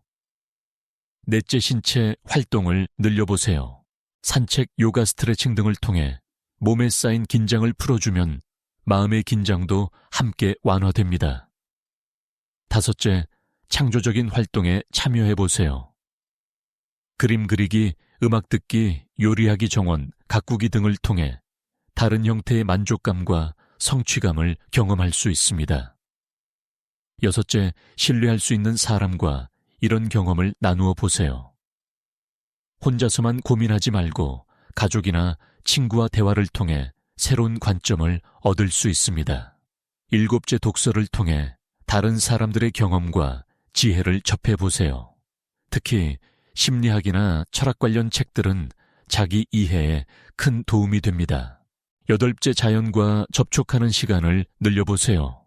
넷째 신체 활동을 늘려보세요. 산책, 요가, 스트레칭 등을 통해 몸에 쌓인 긴장을 풀어주면 마음의 긴장도 함께 완화됩니다. 다섯째, 창조적인 활동에 참여해보세요. 그림 그리기, 음악 듣기, 요리하기 정원, 가꾸기 등을 통해 다른 형태의 만족감과 성취감을 경험할 수 있습니다. 여섯째, 신뢰할 수 있는 사람과 이런 경험을 나누어 보세요. 혼자서만 고민하지 말고 가족이나 친구와 대화를 통해 새로운 관점을 얻을 수 있습니다. 일곱째, 독서를 통해 다른 사람들의 경험과 지혜를 접해보세요. 특히 심리학이나 철학 관련 책들은 자기 이해에 큰 도움이 됩니다. 여덟째, 자연과 접촉하는 시간을 늘려보세요.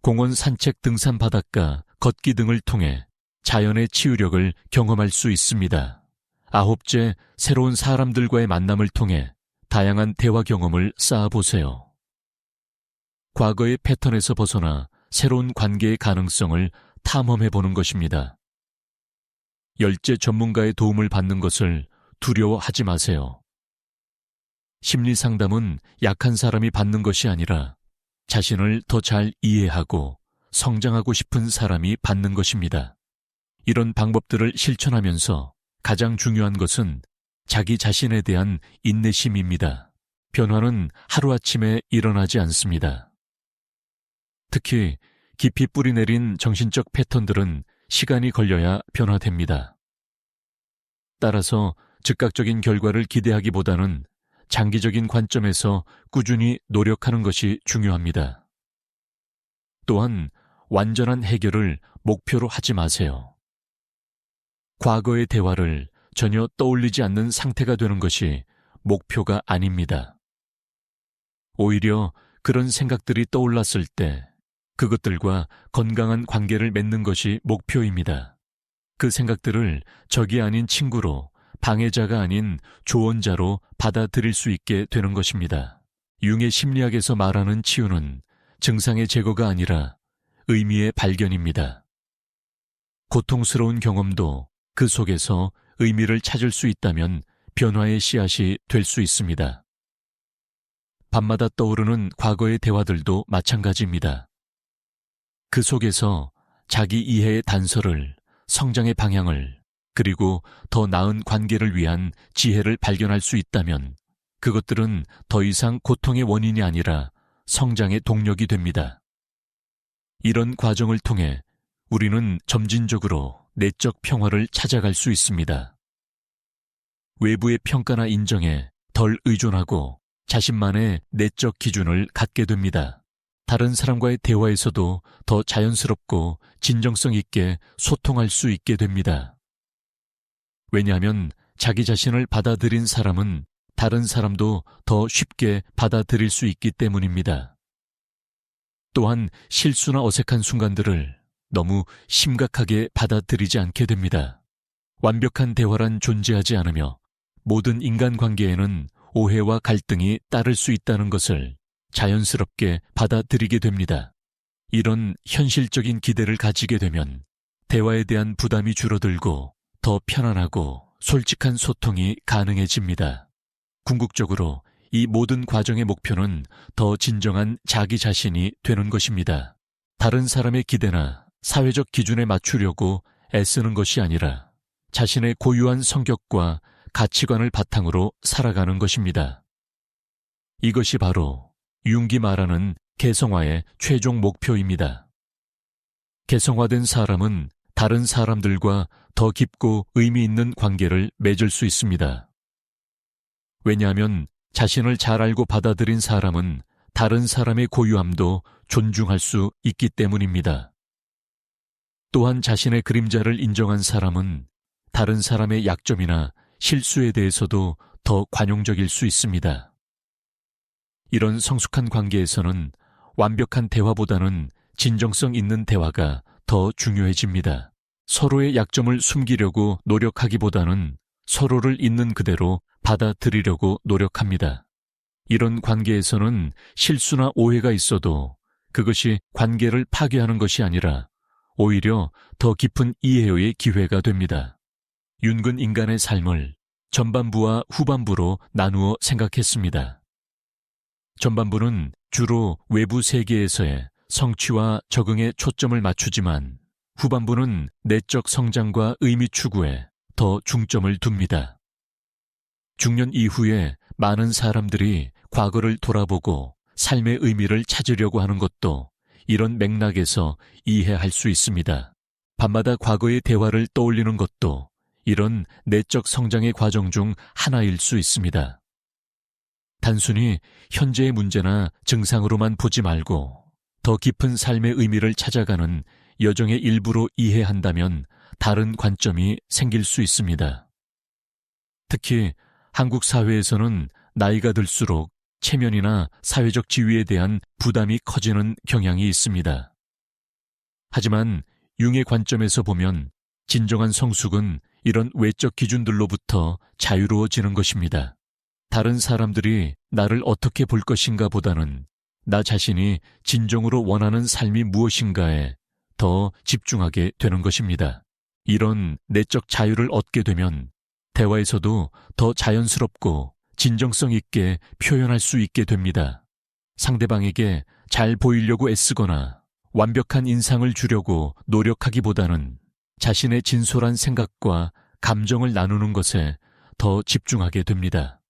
공원 산책, 등산, 바닷가, 걷기 등을 통해 자연의 치유력을 경험할 수 있습니다. 아홉째, 새로운 사람들과의 만남을 통해 다양한 대화 경험을 쌓아보세요. 과거의 패턴에서 벗어나 새로운 관계의 가능성을 탐험해보는 것입니다. 열째, 전문가의 도움을 받는 것을 두려워하지 마세요. 심리 상담은 약한 사람이 받는 것이 아니라 자신을 더 잘 이해하고 성장하고 싶은 사람이 받는 것입니다. 이런 방법들을 실천하면서 가장 중요한 것은 자기 자신에 대한 인내심입니다. 변화는 하루아침에 일어나지 않습니다. 특히 깊이 뿌리내린 정신적 패턴들은 시간이 걸려야 변화됩니다. 따라서 즉각적인 결과를 기대하기보다는 장기적인 관점에서 꾸준히 노력하는 것이 중요합니다. 또한 완전한 해결을 목표로 하지 마세요. 과거의 대화를 전혀 떠올리지 않는 상태가 되는 것이 목표가 아닙니다. 오히려 그런 생각들이 떠올랐을 때 그것들과 건강한 관계를 맺는 것이 목표입니다. 그 생각들을 적이 아닌 친구로, 방해자가 아닌 조언자로 받아들일 수 있게 되는 것입니다. 융의 심리학에서 말하는 치유는 증상의 제거가 아니라 의미의 발견입니다. 고통스러운 경험도 그 속에서 의미를 찾을 수 있다면 변화의 씨앗이 될 수 있습니다. 밤마다 떠오르는 과거의 대화들도 마찬가지입니다. 그 속에서 자기 이해의 단서를, 성장의 방향을, 그리고 더 나은 관계를 위한 지혜를 발견할 수 있다면 그것들은 더 이상 고통의 원인이 아니라 성장의 동력이 됩니다. 이런 과정을 통해 우리는 점진적으로 내적 평화를 찾아갈 수 있습니다. 외부의 평가나 인정에 덜 의존하고 자신만의 내적 기준을 갖게 됩니다. 다른 사람과의 대화에서도 더 자연스럽고 진정성 있게 소통할 수 있게 됩니다. 왜냐하면 자기 자신을 받아들인 사람은 다른 사람도 더 쉽게 받아들일 수 있기 때문입니다. 또한 실수나 어색한 순간들을 너무 심각하게 받아들이지 않게 됩니다. 완벽한 대화란 존재하지 않으며 모든 인간관계에는 오해와 갈등이 따를 수 있다는 것을 자연스럽게 받아들이게 됩니다. 이런 현실적인 기대를 가지게 되면 대화에 대한 부담이 줄어들고 더 편안하고 솔직한 소통이 가능해집니다. 궁극적으로 이 모든 과정의 목표는 더 진정한 자기 자신이 되는 것입니다. 다른 사람의 기대나 사회적 기준에 맞추려고 애쓰는 것이 아니라 자신의 고유한 성격과 가치관을 바탕으로 살아가는 것입니다. 이것이 바로 융기 말하는 개성화의 최종 목표입니다. 개성화된 사람은 다른 사람들과 더 깊고 의미 있는 관계를 맺을 수 있습니다. 왜냐하면 자신을 잘 알고 받아들인 사람은 다른 사람의 고유함도 존중할 수 있기 때문입니다. 또한 자신의 그림자를 인정한 사람은 다른 사람의 약점이나 실수에 대해서도 더 관용적일 수 있습니다. 이런 성숙한 관계에서는 완벽한 대화보다는 진정성 있는 대화가 더 중요해집니다. 서로의 약점을 숨기려고 노력하기보다는 서로를 있는 그대로 받아들이려고 노력합니다. 이런 관계에서는 실수나 오해가 있어도 그것이 관계를 파괴하는 것이 아니라 오히려 더 깊은 이해의 기회가 됩니다. 윤근 인간의 삶을 전반부와 후반부로 나누어 생각했습니다. 전반부는 주로 외부 세계에서의 성취와 적응에 초점을 맞추지만 후반부는 내적 성장과 의미 추구에 더 중점을 둡니다. 중년 이후에 많은 사람들이 과거를 돌아보고 삶의 의미를 찾으려고 하는 것도 이런 맥락에서 이해할 수 있습니다. 밤마다 과거의 대화를 떠올리는 것도 이런 내적 성장의 과정 중 하나일 수 있습니다. 단순히 현재의 문제나 증상으로만 보지 말고 더 깊은 삶의 의미를 찾아가는 여정의 일부로 이해한다면 다른 관점이 생길 수 있습니다. 특히 한국 사회에서는 나이가 들수록 체면이나 사회적 지위에 대한 부담이 커지는 경향이 있습니다. 하지만 융의 관점에서 보면 진정한 성숙은 이런 외적 기준들로부터 자유로워지는 것입니다. 다른 사람들이 나를 어떻게 볼 것인가 보다는 나 자신이 진정으로 원하는 삶이 무엇인가에 더 집중하게 되는 것입니다. 이런 내적 자유를 얻게 되면 대화에서도 더 자연스럽고 진정성 있게 표현할 수 있게 됩니다. 상대방에게 잘 보이려고 애쓰거나 완벽한 인상을 주려고 노력하기보다는 자신의 진솔한 생각과 감정을 나누는 것에 더 집중하게 됩니다.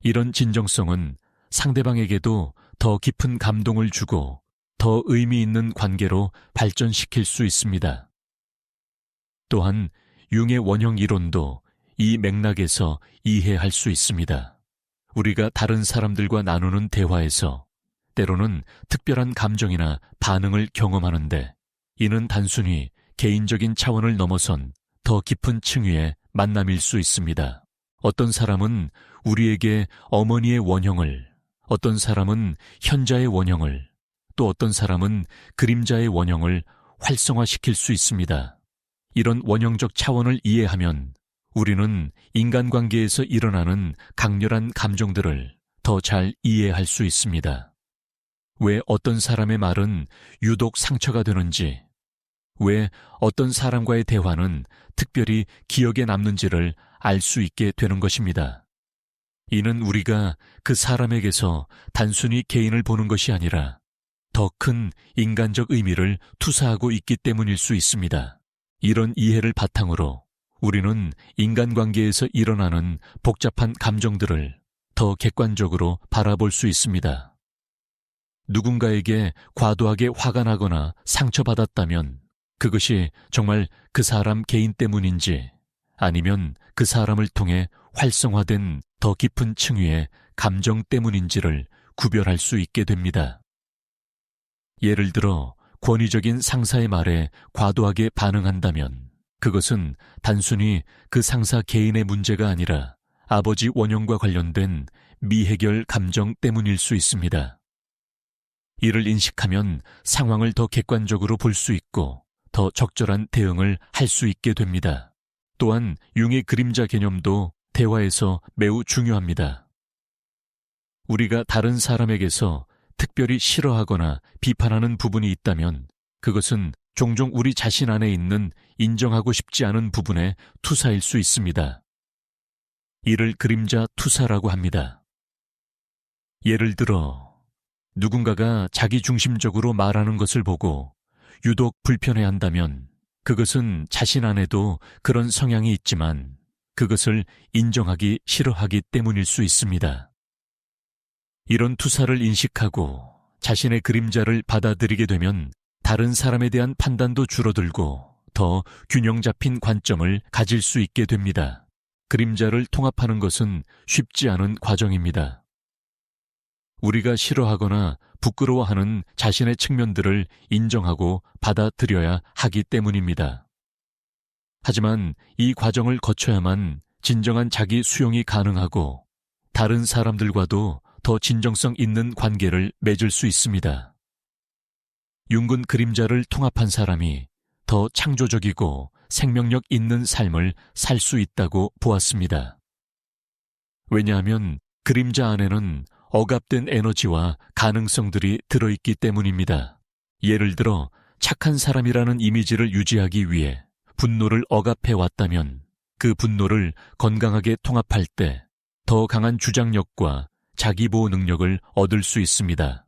이런 진정성은 상대방에게도 더 깊은 감동을 주고 더 의미 있는 관계로 발전시킬 수 있습니다. 또한 융의 원형 이론도 이 맥락에서 이해할 수 있습니다. 우리가 다른 사람들과 나누는 대화에서 때로는 특별한 감정이나 반응을 경험하는데 이는 단순히 개인적인 차원을 넘어선 더 깊은 층위의 만남일 수 있습니다. 어떤 사람은 우리에게 어머니의 원형을, 어떤 사람은 현자의 원형을, 또 어떤 사람은 그림자의 원형을 활성화시킬 수 있습니다. 이런 원형적 차원을 이해하면 우리는 인간관계에서 일어나는 강렬한 감정들을 더 잘 이해할 수 있습니다. 왜 어떤 사람의 말은 유독 상처가 되는지, 왜 어떤 사람과의 대화는 특별히 기억에 남는지를 알 수 있게 되는 것입니다. 이는 우리가 그 사람에게서 단순히 개인을 보는 것이 아니라 더 큰 인간적 의미를 투사하고 있기 때문일 수 있습니다. 이런 이해를 바탕으로 우리는 인간관계에서 일어나는 복잡한 감정들을 더 객관적으로 바라볼 수 있습니다. 누군가에게 과도하게 화가 나거나 상처받았다면 그것이 정말 그 사람 개인 때문인지 아니면 그 사람을 통해 활성화된 더 깊은 층위의 감정 때문인지를 구별할 수 있게 됩니다. 예를 들어 권위적인 상사의 말에 과도하게 반응한다면 그것은 단순히 그 상사 개인의 문제가 아니라 아버지 원형과 관련된 미해결 감정 때문일 수 있습니다. 이를 인식하면 상황을 더 객관적으로 볼 수 있고 더 적절한 대응을 할 수 있게 됩니다. 또한 융의 그림자 개념도 대화에서 매우 중요합니다. 우리가 다른 사람에게서 특별히 싫어하거나 비판하는 부분이 있다면 그것은 종종 우리 자신 안에 있는 인정하고 싶지 않은 부분의 투사일 수 있습니다. 이를 그림자 투사라고 합니다. 예를 들어 누군가가 자기중심적으로 말하는 것을 보고 유독 불편해한다면 그것은 자신 안에도 그런 성향이 있지만 그것을 인정하기 싫어하기 때문일 수 있습니다. 이런 투사를 인식하고 자신의 그림자를 받아들이게 되면 다른 사람에 대한 판단도 줄어들고 더 균형 잡힌 관점을 가질 수 있게 됩니다. 그림자를 통합하는 것은 쉽지 않은 과정입니다. 우리가 싫어하거나 부끄러워하는 자신의 측면들을 인정하고 받아들여야 하기 때문입니다. 하지만 이 과정을 거쳐야만 진정한 자기 수용이 가능하고 다른 사람들과도 더 진정성 있는 관계를 맺을 수 있습니다. 융근 그림자를 통합한 사람이 더 창조적이고 생명력 있는 삶을 살 수 있다고 보았습니다. 왜냐하면 그림자 안에는 억압된 에너지와 가능성들이 들어있기 때문입니다. 예를 들어 착한 사람이라는 이미지를 유지하기 위해 분노를 억압해 왔다면 그 분노를 건강하게 통합할 때 더 강한 주장력과 자기보호 능력을 얻을 수 있습니다.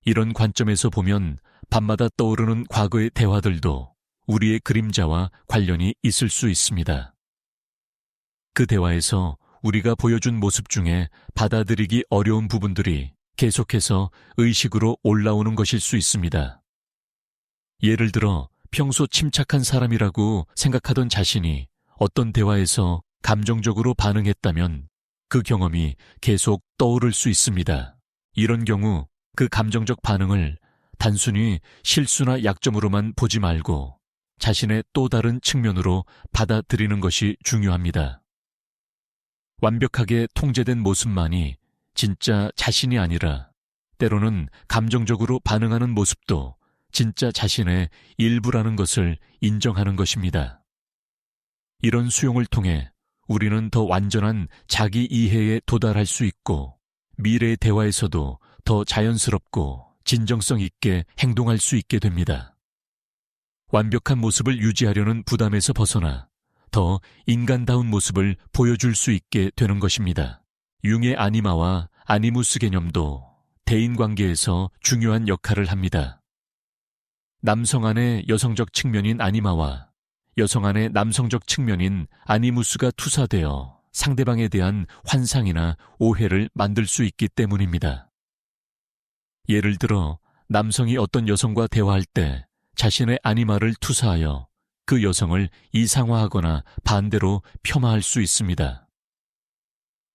이런 관점에서 보면 밤마다 떠오르는 과거의 대화들도 우리의 그림자와 관련이 있을 수 있습니다. 그 대화에서 우리가 보여준 모습 중에 받아들이기 어려운 부분들이 계속해서 의식으로 올라오는 것일 수 있습니다. 예를 들어 평소 침착한 사람이라고 생각하던 자신이 어떤 대화에서 감정적으로 반응했다면 그 경험이 계속 떠오를 수 있습니다. 이런 경우 그 감정적 반응을 단순히 실수나 약점으로만 보지 말고 자신의 또 다른 측면으로 받아들이는 것이 중요합니다. 완벽하게 통제된 모습만이 진짜 자신이 아니라 때로는 감정적으로 반응하는 모습도 진짜 자신의 일부라는 것을 인정하는 것입니다. 이런 수용을 통해 우리는 더 완전한 자기 이해에 도달할 수 있고 미래의 대화에서도 더 자연스럽고 진정성 있게 행동할 수 있게 됩니다. 완벽한 모습을 유지하려는 부담에서 벗어나 더 인간다운 모습을 보여줄 수 있게 되는 것입니다. 융의 아니마와 아니무스 개념도 대인관계에서 중요한 역할을 합니다. 남성 안의 여성적 측면인 아니마와 여성 안의 남성적 측면인 아니무스가 투사되어 상대방에 대한 환상이나 오해를 만들 수 있기 때문입니다. 예를 들어 남성이 어떤 여성과 대화할 때 자신의 아니마를 투사하여 그 여성을 이상화하거나 반대로 폄하할 수 있습니다.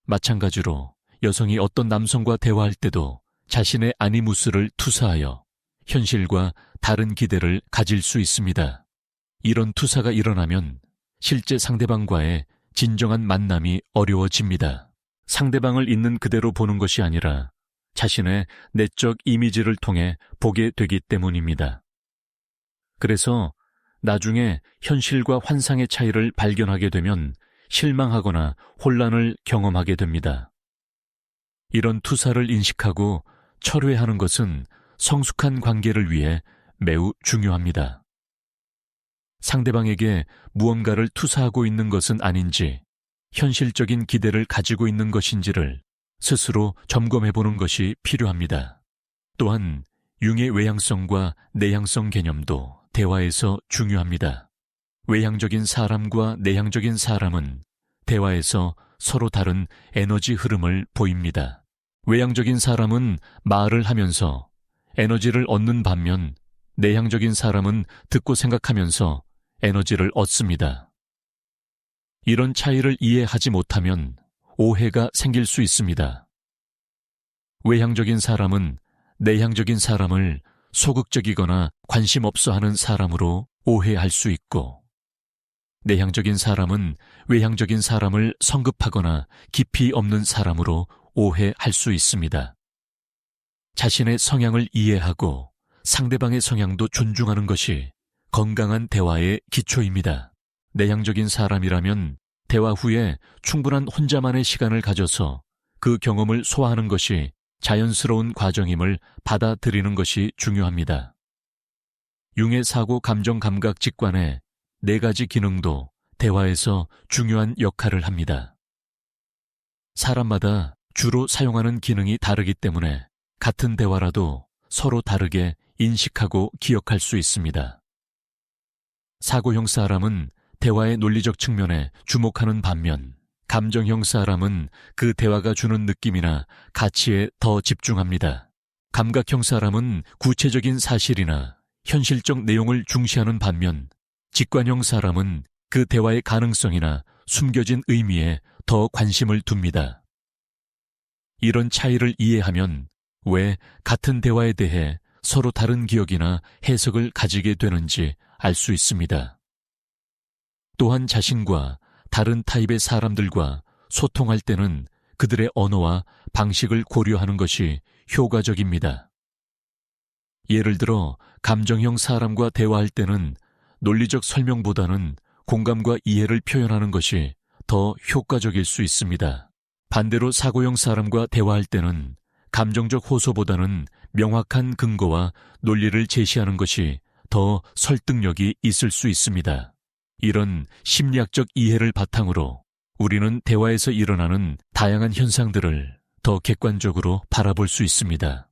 마찬가지로 여성이 어떤 남성과 대화할 때도 자신의 아니무스를 투사하여 현실과 다른 기대를 가질 수 있습니다. 이런 투사가 일어나면 실제 상대방과의 진정한 만남이 어려워집니다. 상대방을 있는 그대로 보는 것이 아니라 자신의 내적 이미지를 통해 보게 되기 때문입니다. 그래서 나중에 현실과 환상의 차이를 발견하게 되면 실망하거나 혼란을 경험하게 됩니다. 이런 투사를 인식하고 철회하는 것은 성숙한 관계를 위해 매우 중요합니다. 상대방에게 무언가를 투사하고 있는 것은 아닌지, 현실적인 기대를 가지고 있는 것인지를 스스로 점검해보는 것이 필요합니다. 또한 융의 외향성과 내향성 개념도 대화에서 중요합니다. 외향적인 사람과 내향적인 사람은 대화에서 서로 다른 에너지 흐름을 보입니다. 외향적인 사람은 말을 하면서 에너지를 얻는 반면 내향적인 사람은 듣고 생각하면서 에너지를 얻습니다. 이런 차이를 이해하지 못하면 오해가 생길 수 있습니다. 외향적인 사람은 내향적인 사람을 소극적이거나 관심 없어 하는 사람으로 오해할 수 있고, 내향적인 사람은 외향적인 사람을 성급하거나 깊이 없는 사람으로 오해할 수 있습니다. 자신의 성향을 이해하고 상대방의 성향도 존중하는 것이 건강한 대화의 기초입니다. 내향적인 사람이라면 대화 후에 충분한 혼자만의 시간을 가져서 그 경험을 소화하는 것이 자연스러운 과정임을 받아들이는 것이 중요합니다. 융의 사고, 감정, 감각, 직관의 4가지 기능도 대화에서 중요한 역할을 합니다. 사람마다 주로 사용하는 기능이 다르기 때문에 같은 대화라도 서로 다르게 인식하고 기억할 수 있습니다. 사고형 사람은 대화의 논리적 측면에 주목하는 반면, 감정형 사람은 그 대화가 주는 느낌이나 가치에 더 집중합니다. 감각형 사람은 구체적인 사실이나 현실적 내용을 중시하는 반면, 직관형 사람은 그 대화의 가능성이나 숨겨진 의미에 더 관심을 둡니다. 이런 차이를 이해하면 왜 같은 대화에 대해 서로 다른 기억이나 해석을 가지게 되는지 알 수 있습니다. 또한 자신과 다른 타입의 사람들과 소통할 때는 그들의 언어와 방식을 고려하는 것이 효과적입니다. 예를 들어 감정형 사람과 대화할 때는 논리적 설명보다는 공감과 이해를 표현하는 것이 더 효과적일 수 있습니다. 반대로 사고형 사람과 대화할 때는 감정적 호소보다는 명확한 근거와 논리를 제시하는 것이 더 설득력이 있을 수 있습니다. 이런 심리학적 이해를 바탕으로 우리는 대화에서 일어나는 다양한 현상들을 더 객관적으로 바라볼 수 있습니다.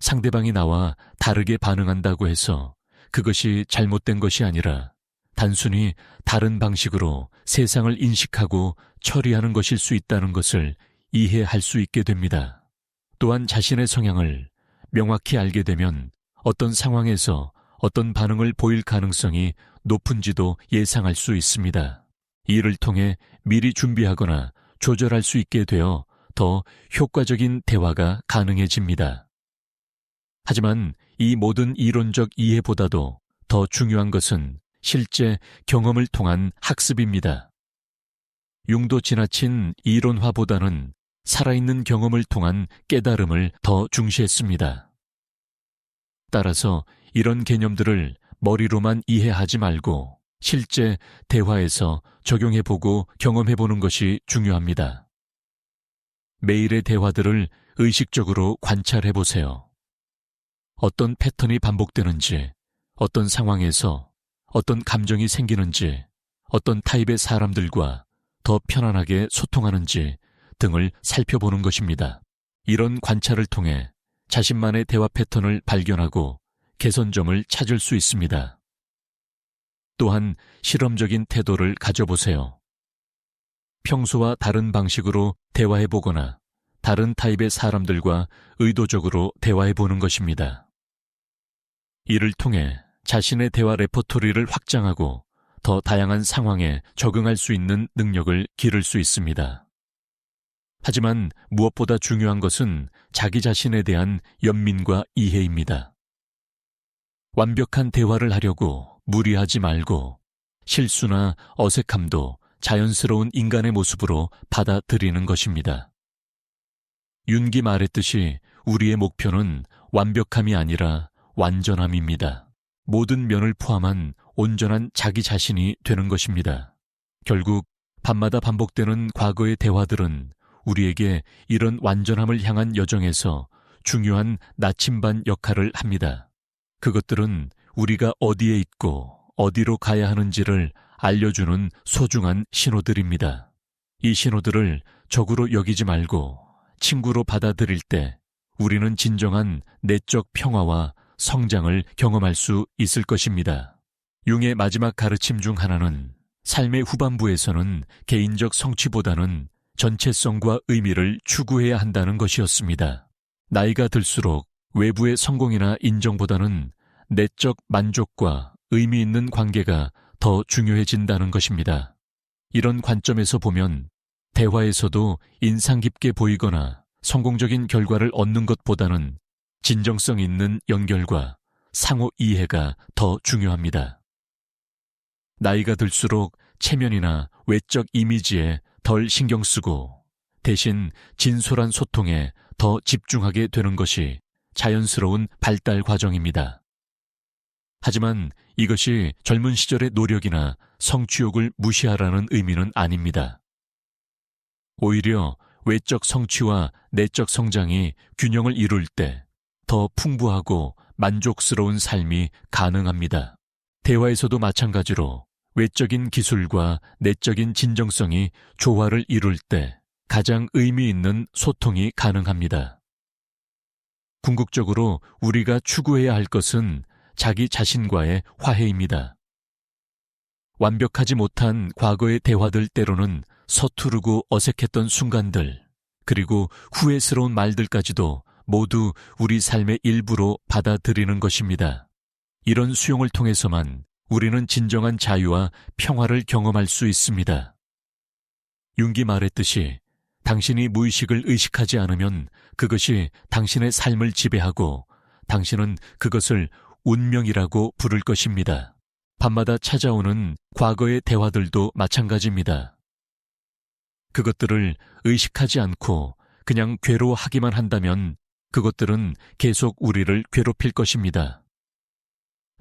상대방이 나와 다르게 반응한다고 해서 그것이 잘못된 것이 아니라 단순히 다른 방식으로 세상을 인식하고 처리하는 것일 수 있다는 것을 이해할 수 있게 됩니다. 또한 자신의 성향을 명확히 알게 되면 어떤 상황에서 어떤 반응을 보일 가능성이 높은지도 예상할 수 있습니다. 이를 통해 미리 준비하거나 조절할 수 있게 되어 더 효과적인 대화가 가능해집니다. 하지만 이 모든 이론적 이해보다도 더 중요한 것은 실제 경험을 통한 학습입니다. 용도 지나친 이론화보다는 살아있는 경험을 통한 깨달음을 더 중시했습니다. 따라서 이런 개념들을 머리로만 이해하지 말고 실제 대화에서 적용해보고 경험해보는 것이 중요합니다. 매일의 대화들을 의식적으로 관찰해보세요. 어떤 패턴이 반복되는지, 어떤 상황에서 어떤 감정이 생기는지, 어떤 타입의 사람들과 더 편안하게 소통하는지 등을 살펴보는 것입니다. 이런 관찰을 통해 자신만의 대화 패턴을 발견하고 개선점을 찾을 수 있습니다. 또한 실험적인 태도를 가져보세요. 평소와 다른 방식으로 대화해보거나 다른 타입의 사람들과 의도적으로 대화해보는 것입니다. 이를 통해 자신의 대화 레퍼토리를 확장하고 더 다양한 상황에 적응할 수 있는 능력을 기를 수 있습니다. 하지만 무엇보다 중요한 것은 자기 자신에 대한 연민과 이해입니다. 완벽한 대화를 하려고 무리하지 말고 실수나 어색함도 자연스러운 인간의 모습으로 받아들이는 것입니다. 윤기 말했듯이 우리의 목표는 완벽함이 아니라 완전함입니다. 모든 면을 포함한 온전한 자기 자신이 되는 것입니다. 결국 밤마다 반복되는 과거의 대화들은 우리에게 이런 완전함을 향한 여정에서 중요한 나침반 역할을 합니다. 그것들은 우리가 어디에 있고 어디로 가야 하는지를 알려주는 소중한 신호들입니다. 이 신호들을 적으로 여기지 말고 친구로 받아들일 때 우리는 진정한 내적 평화와 성장을 경험할 수 있을 것입니다. 융의 마지막 가르침 중 하나는 삶의 후반부에서는 개인적 성취보다는 전체성과 의미를 추구해야 한다는 것이었습니다. 나이가 들수록 외부의 성공이나 인정보다는 내적 만족과 의미 있는 관계가 더 중요해진다는 것입니다. 이런 관점에서 보면 대화에서도 인상 깊게 보이거나 성공적인 결과를 얻는 것보다는 진정성 있는 연결과 상호 이해가 더 중요합니다. 나이가 들수록 체면이나 외적 이미지에 덜 신경 쓰고 대신 진솔한 소통에 더 집중하게 되는 것이 자연스러운 발달 과정입니다. 하지만 이것이 젊은 시절의 노력이나 성취욕을 무시하라는 의미는 아닙니다. 오히려 외적 성취와 내적 성장이 균형을 이룰 때 더 풍부하고 만족스러운 삶이 가능합니다. 대화에서도 마찬가지로 외적인 기술과 내적인 진정성이 조화를 이룰 때 가장 의미 있는 소통이 가능합니다. 궁극적으로 우리가 추구해야 할 것은 자기 자신과의 화해입니다. 완벽하지 못한 과거의 대화들 때로는 서투르고 어색했던 순간들, 그리고 후회스러운 말들까지도 모두 우리 삶의 일부로 받아들이는 것입니다. 이런 수용을 통해서만 우리는 진정한 자유와 평화를 경험할 수 있습니다. 융기 말했듯이 당신이 무의식을 의식하지 않으면 그것이 당신의 삶을 지배하고 당신은 그것을 운명이라고 부를 것입니다. 밤마다 찾아오는 과거의 대화들도 마찬가지입니다. 그것들을 의식하지 않고 그냥 괴로워하기만 한다면 그것들은 계속 우리를 괴롭힐 것입니다.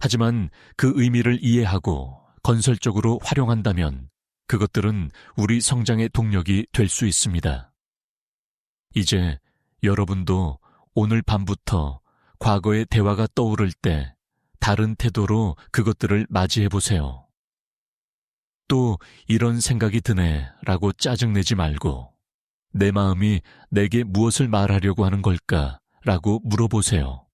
하지만 그 의미를 이해하고 건설적으로 활용한다면 그것들은 우리 성장의 동력이 될 수 있습니다. 이제 여러분도 오늘 밤부터 과거의 대화가 떠오를 때 다른 태도로 그것들을 맞이해 보세요. 또 이런 생각이 드네 라고 짜증내지 말고 내 마음이 내게 무엇을 말하려고 하는 걸까 라고 물어보세요.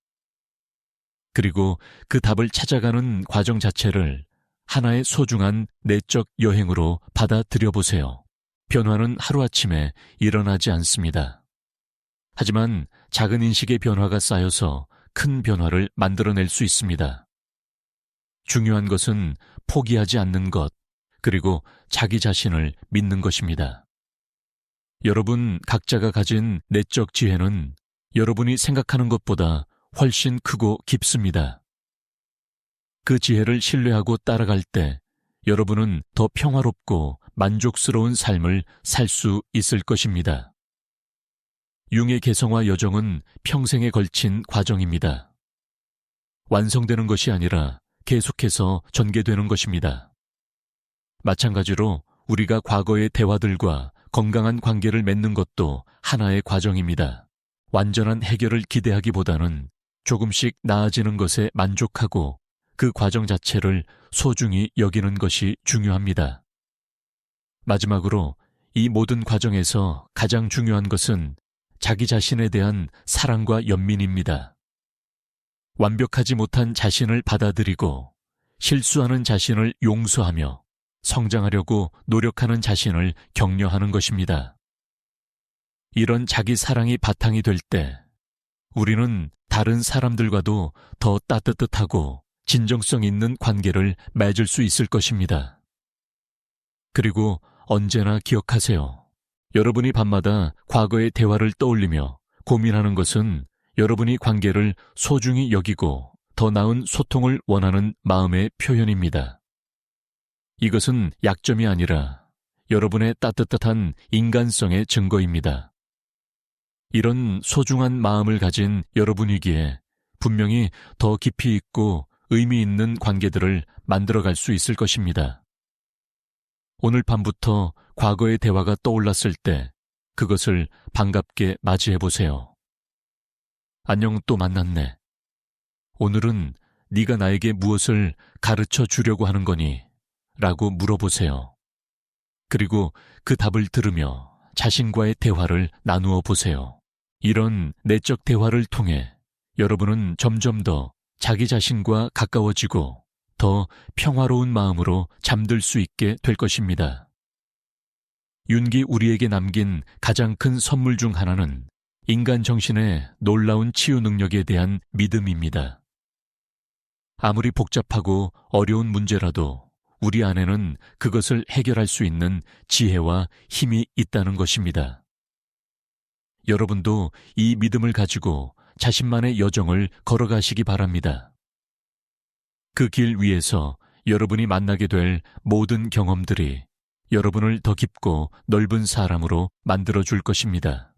그리고 그 답을 찾아가는 과정 자체를 하나의 소중한 내적 여행으로 받아들여 보세요. 변화는 하루아침에 일어나지 않습니다. 하지만 작은 인식의 변화가 쌓여서 큰 변화를 만들어낼 수 있습니다. 중요한 것은 포기하지 않는 것, 그리고 자기 자신을 믿는 것입니다. 여러분 각자가 가진 내적 지혜는 여러분이 생각하는 것보다 훨씬 크고 깊습니다. 그 지혜를 신뢰하고 따라갈 때 여러분은 더 평화롭고 만족스러운 삶을 살 수 있을 것입니다. 융의 개성화 여정은 평생에 걸친 과정입니다. 완성되는 것이 아니라 계속해서 전개되는 것입니다. 마찬가지로 우리가 과거의 대화들과 건강한 관계를 맺는 것도 하나의 과정입니다. 완전한 해결을 기대하기보다는 조금씩 나아지는 것에 만족하고 그 과정 자체를 소중히 여기는 것이 중요합니다. 마지막으로 이 모든 과정에서 가장 중요한 것은 자기 자신에 대한 사랑과 연민입니다. 완벽하지 못한 자신을 받아들이고 실수하는 자신을 용서하며 성장하려고 노력하는 자신을 격려하는 것입니다. 이런 자기 사랑이 바탕이 될 때 우리는 다른 사람들과도 더 따뜻하고 진정성 있는 관계를 맺을 수 있을 것입니다. 그리고 언제나 기억하세요. 여러분이 밤마다 과거의 대화를 떠올리며 고민하는 것은 여러분이 관계를 소중히 여기고 더 나은 소통을 원하는 마음의 표현입니다. 이것은 약점이 아니라 여러분의 따뜻한 인간성의 증거입니다. 이런 소중한 마음을 가진 여러분이기에 분명히 더 깊이 있고 의미 있는 관계들을 만들어갈 수 있을 것입니다. 오늘 밤부터 과거의 대화가 떠올랐을 때 그것을 반갑게 맞이해보세요. 안녕, 또 만났네. 오늘은 네가 나에게 무엇을 가르쳐 주려고 하는 거니? 라고 물어보세요. 그리고 그 답을 들으며 자신과의 대화를 나누어 보세요. 이런 내적 대화를 통해 여러분은 점점 더 자기 자신과 가까워지고 더 평화로운 마음으로 잠들 수 있게 될 것입니다. 윤기 우리에게 남긴 가장 큰 선물 중 하나는 인간 정신의 놀라운 치유 능력에 대한 믿음입니다. 아무리 복잡하고 어려운 문제라도 우리 안에는 그것을 해결할 수 있는 지혜와 힘이 있다는 것입니다. 여러분도 이 믿음을 가지고 자신만의 여정을 걸어가시기 바랍니다. 그 길 위에서 여러분이 만나게 될 모든 경험들이 여러분을 더 깊고 넓은 사람으로 만들어줄 것입니다.